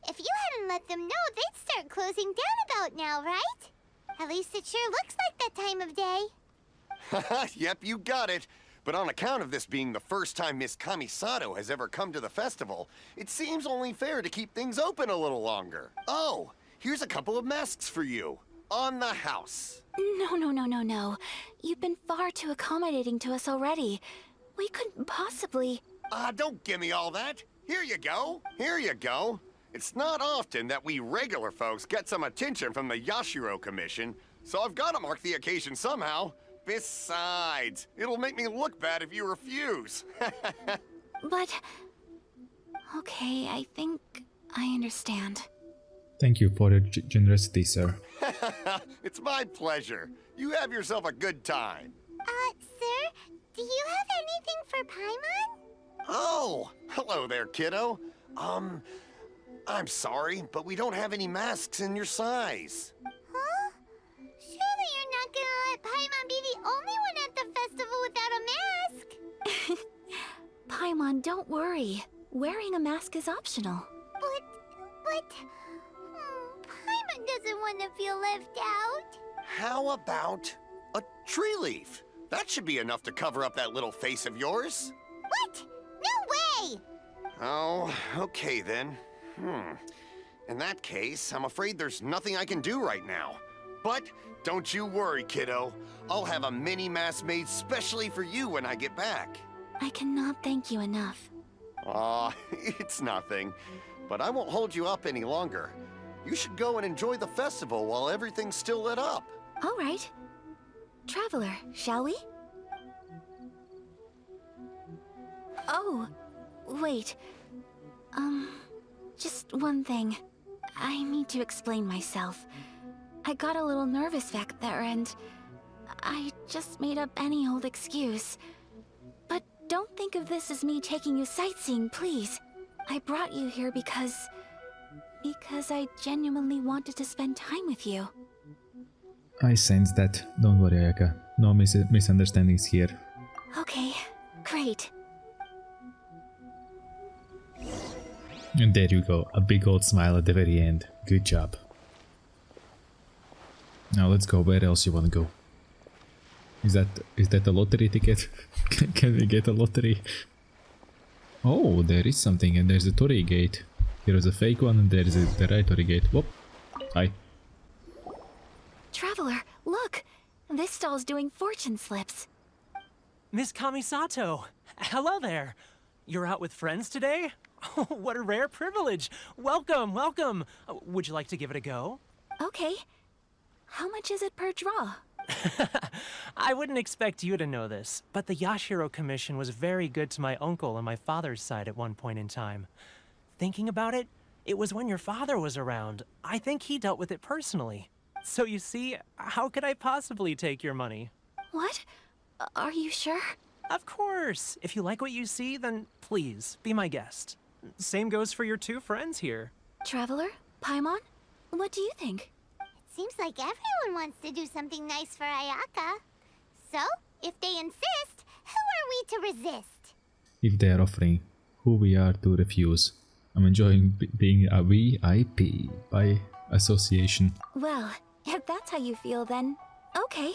If you hadn't let them know, they'd start closing down about now, right? At least it sure looks like that time of day. Yep, you got it. But on account of this being the first time Miss Kamisato has ever come to the festival, it seems only fair to keep things open a little longer. Oh, here's a couple of masks for you. On the house. No. You've been far too accommodating to us already. We couldn't possibly... Don't give me all that. Here you go. Here you go. It's not often that we regular folks get some attention from the Yashiro Commission, so I've got to mark the occasion somehow. Besides, it'll make me look bad if you refuse. But... Okay, I think I understand. Thank you for your generosity, sir. It's my pleasure. You have yourself a good time. Sir, do you have anything for Paimon? Oh, hello there, kiddo. I'm sorry, but we don't have any masks in your size. Huh? Surely you're not gonna let Paimon be the only one at the festival without a mask? Paimon, don't worry. Wearing a mask is optional. But... Paimon doesn't want to feel left out. How about a tree leaf? That should be enough to cover up that little face of yours. What? No way! Oh, okay then. In that case, I'm afraid there's nothing I can do right now. But don't you worry, kiddo. I'll have a mini mask made specially for you when I get back. I cannot thank you enough. Aw, it's nothing. But I won't hold you up any longer. You should go and enjoy the festival while everything's still lit up. All right. Traveler, shall we? Oh, wait. Just one thing. I need to explain myself. I got a little nervous back there and I just made up any old excuse. But don't think of this as me taking you sightseeing, please. I brought you here because Because I genuinely wanted to spend time with you. I sense that. Don't worry, Ayaka. No misunderstandings here. Okay, great. And there you go, a big old smile at the very end. Good job. Now let's go. Where else you wanna go? Is that a lottery ticket? Can we get a lottery? Oh, there is something, and there's a Torii gate. Here is a fake one, and there is the right Torii gate. Whoop. Hi. Traveler, look! This stall's doing fortune slips. Miss Kamisato! Hello there! You're out with friends today? Oh, what a rare privilege! Welcome, welcome! Would you like to give it a go? Okay. How much is it per draw? I wouldn't expect you to know this, but the Yashiro Commission was very good to my uncle on my father's side at one point in time. Thinking about it, it was when your father was around. I think he dealt with it personally. So you see, how could I possibly take your money? What? Are you sure? Of course! If you like what you see, then please, be my guest. Same goes for your two friends here. Traveler? Paimon? What do you think? Seems like everyone wants to do something nice for Ayaka. So, if they insist, who are we to resist? If they are offering, who we are to refuse? I'm enjoying being a VIP by association. Well, if that's how you feel, then okay.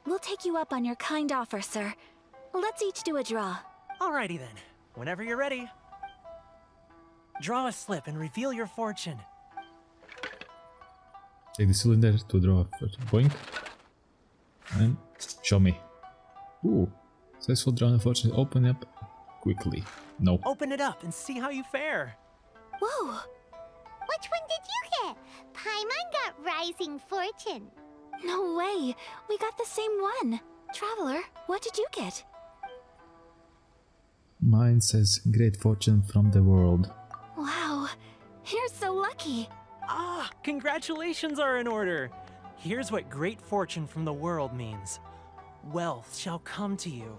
We'll take you up on your kind offer, sir. Let's each do a draw. Alrighty then. Whenever you're ready. Draw a slip and reveal your fortune. Take the cylinder to draw a boink. And show me. Ooh. Successful drawing a fortune. Open up quickly. No. Open it up and see how you fare. Whoa! Which one did you get? Paimon got Rising Fortune. No way! We got the same one! Traveler, what did you get? Mine says great fortune from the world. Wow! You're so lucky! Ah, congratulations are in order. Here's what great fortune from the world means. Wealth shall come to you.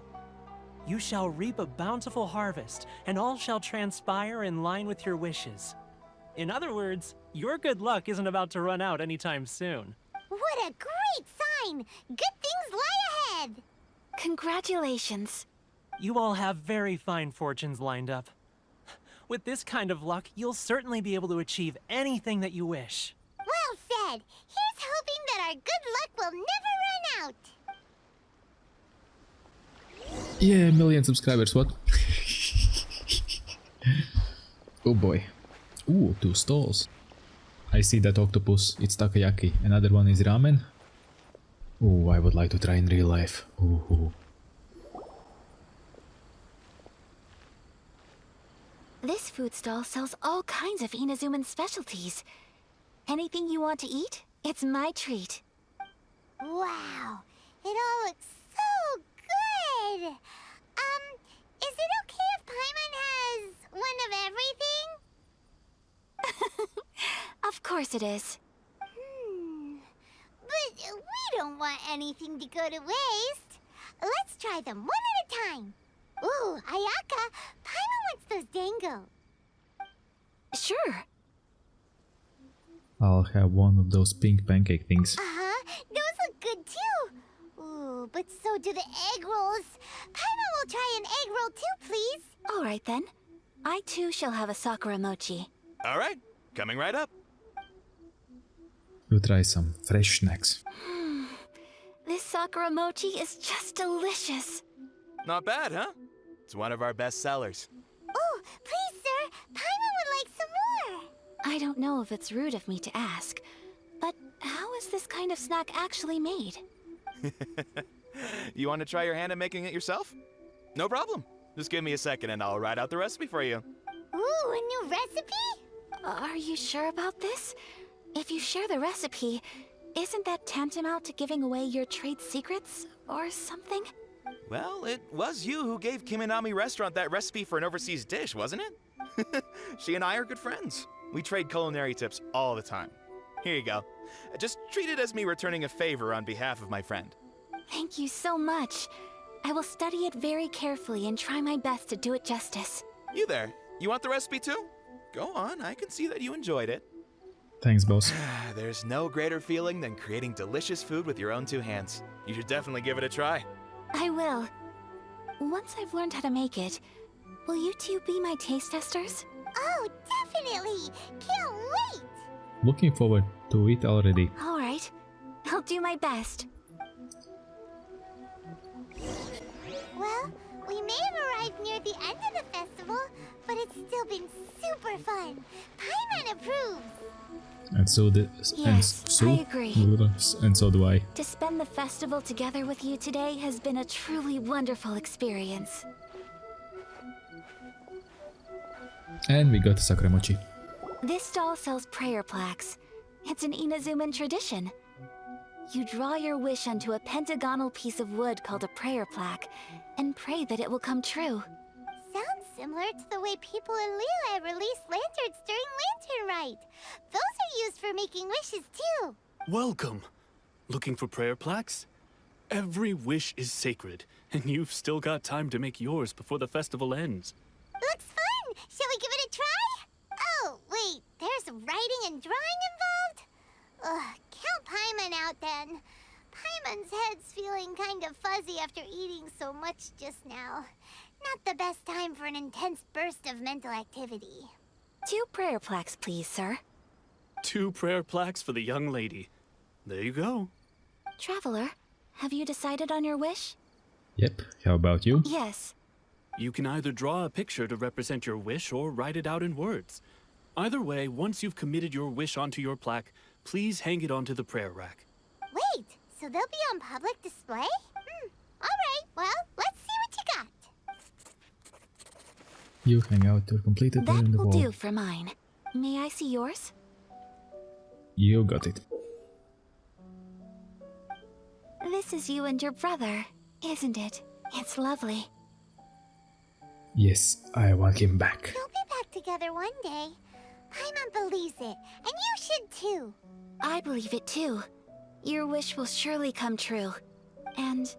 You shall reap a bountiful harvest, and all shall transpire in line with your wishes. In other words, your good luck isn't about to run out anytime soon. What a great sign! Good things lie ahead! Congratulations. You all have very fine fortunes lined up. With this kind of luck, you'll certainly be able to achieve anything that you wish. Well said! Here's hoping that our good luck will never run out! Yeah, 1 million subscribers, what? Oh boy. Ooh, 2 stalls. I see that octopus, it's takoyaki. Another one is ramen. Oh, I would like to try in real life. Ooh. This food stall sells all kinds of Inazuman specialties. Anything you want to eat, it's my treat. Wow! It all looks so good! Is it okay if Paimon has one of everything? Of course it is. But we don't want anything to go to waste. Let's try them one at a time. Ooh, Ayaka, Paimon wants those dango. Sure. I'll have one of those pink pancake things. Uh-huh, those look good too. Ooh, but so do the egg rolls. Paimon will try an egg roll too, please. All right then. I too shall have a Sakura mochi. All right, coming right up. You try some fresh snacks. This Sakura mochi is just delicious. Not bad, huh? It's one of our best sellers. Oh, please, sir. Paimon would like some more. I don't know if it's rude of me to ask, but how is this kind of snack actually made? You want to try your hand at making it yourself? No problem. Just give me a second and I'll write out the recipe for you. Ooh, a new recipe? Are you sure about this? If you share the recipe, isn't that tantamount to giving away your trade secrets or something? Well, it was you who gave Kiminami Restaurant that recipe for an overseas dish, wasn't it? She and I are good friends. We trade culinary tips all the time. Here you go. Just treat it as me returning a favor on behalf of my friend. Thank you so much. I will study it very carefully and try my best to do it justice. You there, you want the recipe too? Go on, I can see that you enjoyed it. Thanks, boss. There's no greater feeling than creating delicious food with your own two hands. You should definitely give it a try. I will. Once I've learned how to make it, will you two be my taste testers? Oh, definitely! Can't wait! Looking forward to it already. Alright, I'll do my best. Well, we may have arrived near the end of the festival, but it's still been super fun. Paimon approves! And so Yes, I agree. And so do I. To spend the festival together with you today has been a truly wonderful experience. And we got Sakuramochi. This stall sells prayer plaques. It's an Inazuman tradition. You draw your wish onto a pentagonal piece of wood called a prayer plaque, and pray that it will come true. Sounds similar to the way people in Liyue release lanterns during Lantern Rite. Those are used for making wishes too. Welcome. Looking for prayer plaques? Every wish is sacred, and you've still got time to make yours before the festival ends. Looks fun! Shall we give it a try? Oh, wait, there's writing and drawing involved? Ugh, count Paimon out then. Paimon's head's feeling kind of fuzzy after eating so much just now. Not the best time for an intense burst of mental activity. 2 prayer plaques, please, sir. 2 prayer plaques for the young lady. There you go. Traveler, have you decided on your wish? Yep, how about you? Yes. You can either draw a picture to represent your wish or write it out in words. Either way, once you've committed your wish onto your plaque, please hang it onto the prayer rack. Wait, so they'll be on public display? Alright, well, let's see what you got. You hang out to complete it That in the will wall. do for mine. May I see yours? You got it. This is you and your brother, isn't it? It's lovely. Yes, I want him back. They'll be back together one day. Paimon believes it, and you should too. I believe it too. Your wish will surely come true. And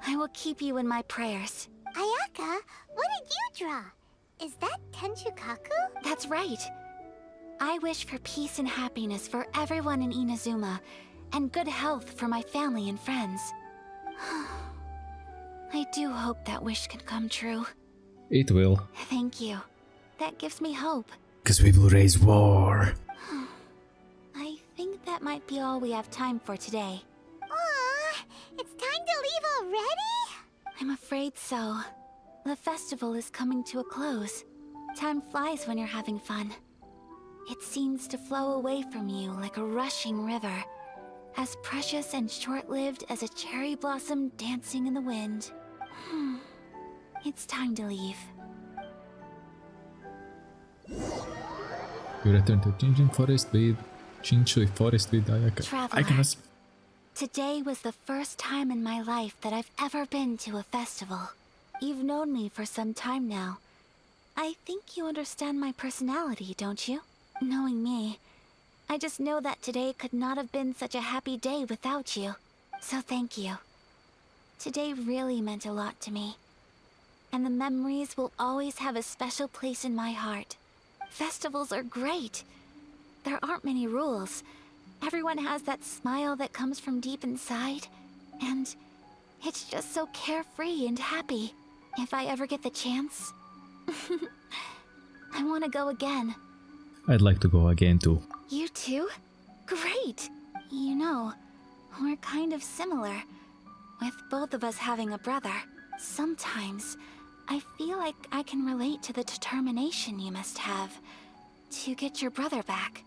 I will keep you in my prayers. Ayaka, what did you draw? Is that Tenchukaku? That's right. I wish for peace and happiness for everyone in Inazuma, and good health for my family and friends. I do hope that wish can come true. It will. Thank you. That gives me hope. Because we will raise war. I think that might be all we have time for today. Aw, it's time to leave already? I'm afraid so. The festival is coming to a close. Time flies when you're having fun. It seems to flow away from you like a rushing river, as precious and short-lived as a cherry blossom dancing in the wind. It's time to leave. You return to Genshin Forest with Ayaka. Traveler. I cannot. Today was the first time in my life that I've ever been to a festival. You've known me for some time now. I think you understand my personality, don't you? Knowing me, I just know that today could not have been such a happy day without you. So thank you. Today really meant a lot to me. And the memories will always have a special place in my heart. Festivals are great. There aren't many rules. Everyone has that smile that comes from deep inside. And it's just so carefree and happy. If I ever get the chance, I want to go again. I'd like to go again too. You too? Great! You know, we're kind of similar, with both of us having a brother. Sometimes, I feel like I can relate to the determination you must have to get your brother back.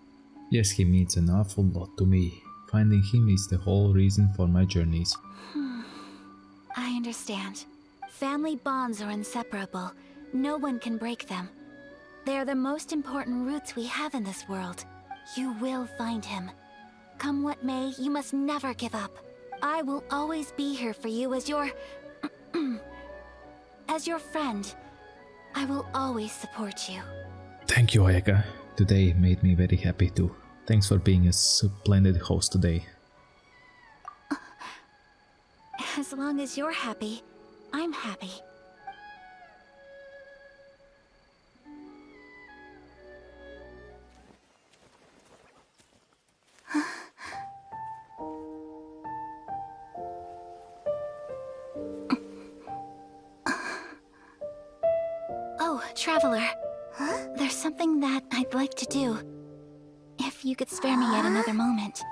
Yes, he means an awful lot to me. Finding him is the whole reason for my journeys. I understand. Family bonds are inseparable. No one can break them. They are the most important roots we have in this world. You will find him. Come what may, you must never give up. I will always be here for you as your... as your friend. I will always support you. Thank you, Ayaka. Today made me very happy too. Thanks for being a splendid host today. As long as you're happy, I'm happy. Traveler. Huh? There's something that I'd like to do. If you could spare me yet another moment.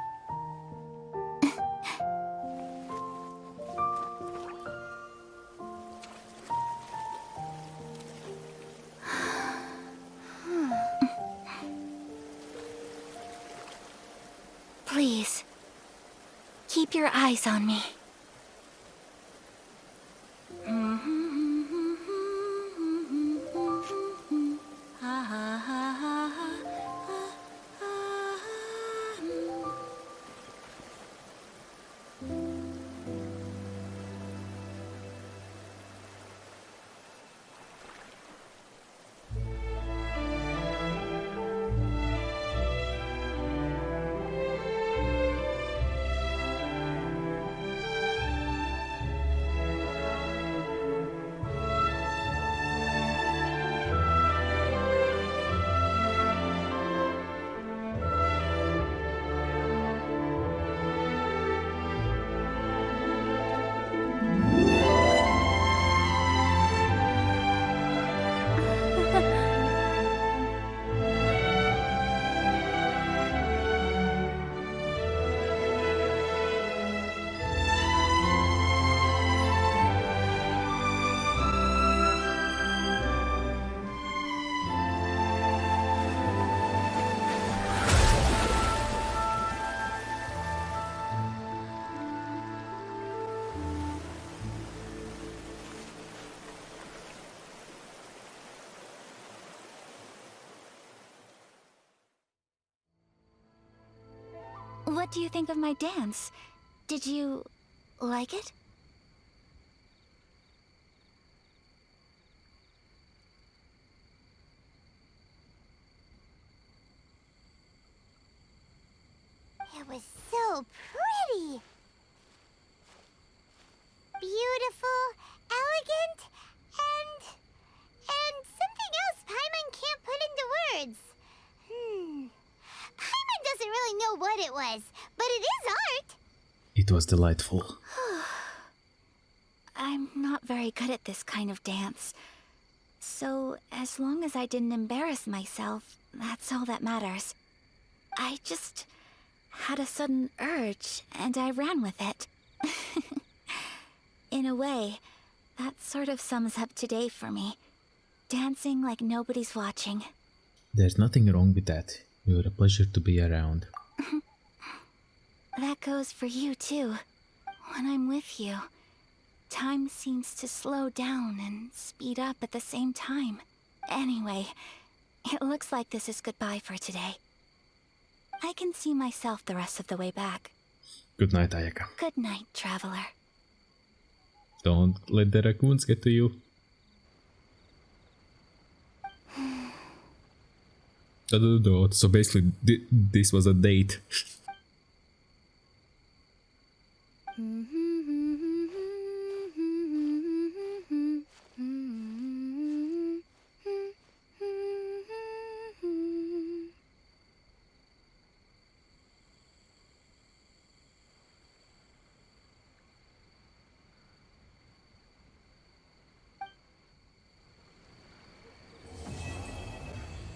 Please, keep your eyes on me. What do you think of my dance? Did you like it? It was so pretty. Beautiful, elegant, and something else Paimon can't put into words. Paimon doesn't really know what it was, but it is art. It was delightful. I'm not very good at this kind of dance. So, as long as I didn't embarrass myself, that's all that matters. I just had a sudden urge, and I ran with it. In a way, that sort of sums up today for me. Dancing like nobody's watching. There's nothing wrong with that. You're a pleasure to be around. That goes for you, too. When I'm with you, time seems to slow down and speed up at the same time. Anyway, it looks like this is goodbye for today. I can see myself the rest of the way back. Good night, Ayaka. Good night, traveler. Don't let the raccoons get to you. So basically, this was a date.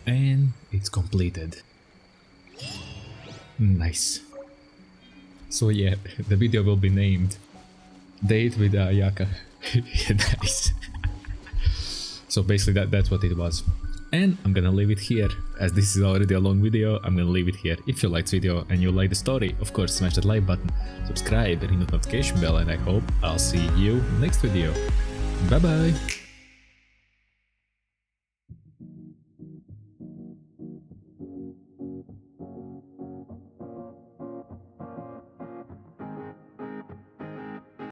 And it's completed. Nice. So yeah, the video will be named Date with Ayaka. Nice. So basically that's what it was. And I'm gonna leave it here. As this is already a long video, I'm gonna leave it here. If you liked this video and you like the story, of course smash that like button, subscribe, ring the notification bell, and I hope I'll see you next video. Bye bye!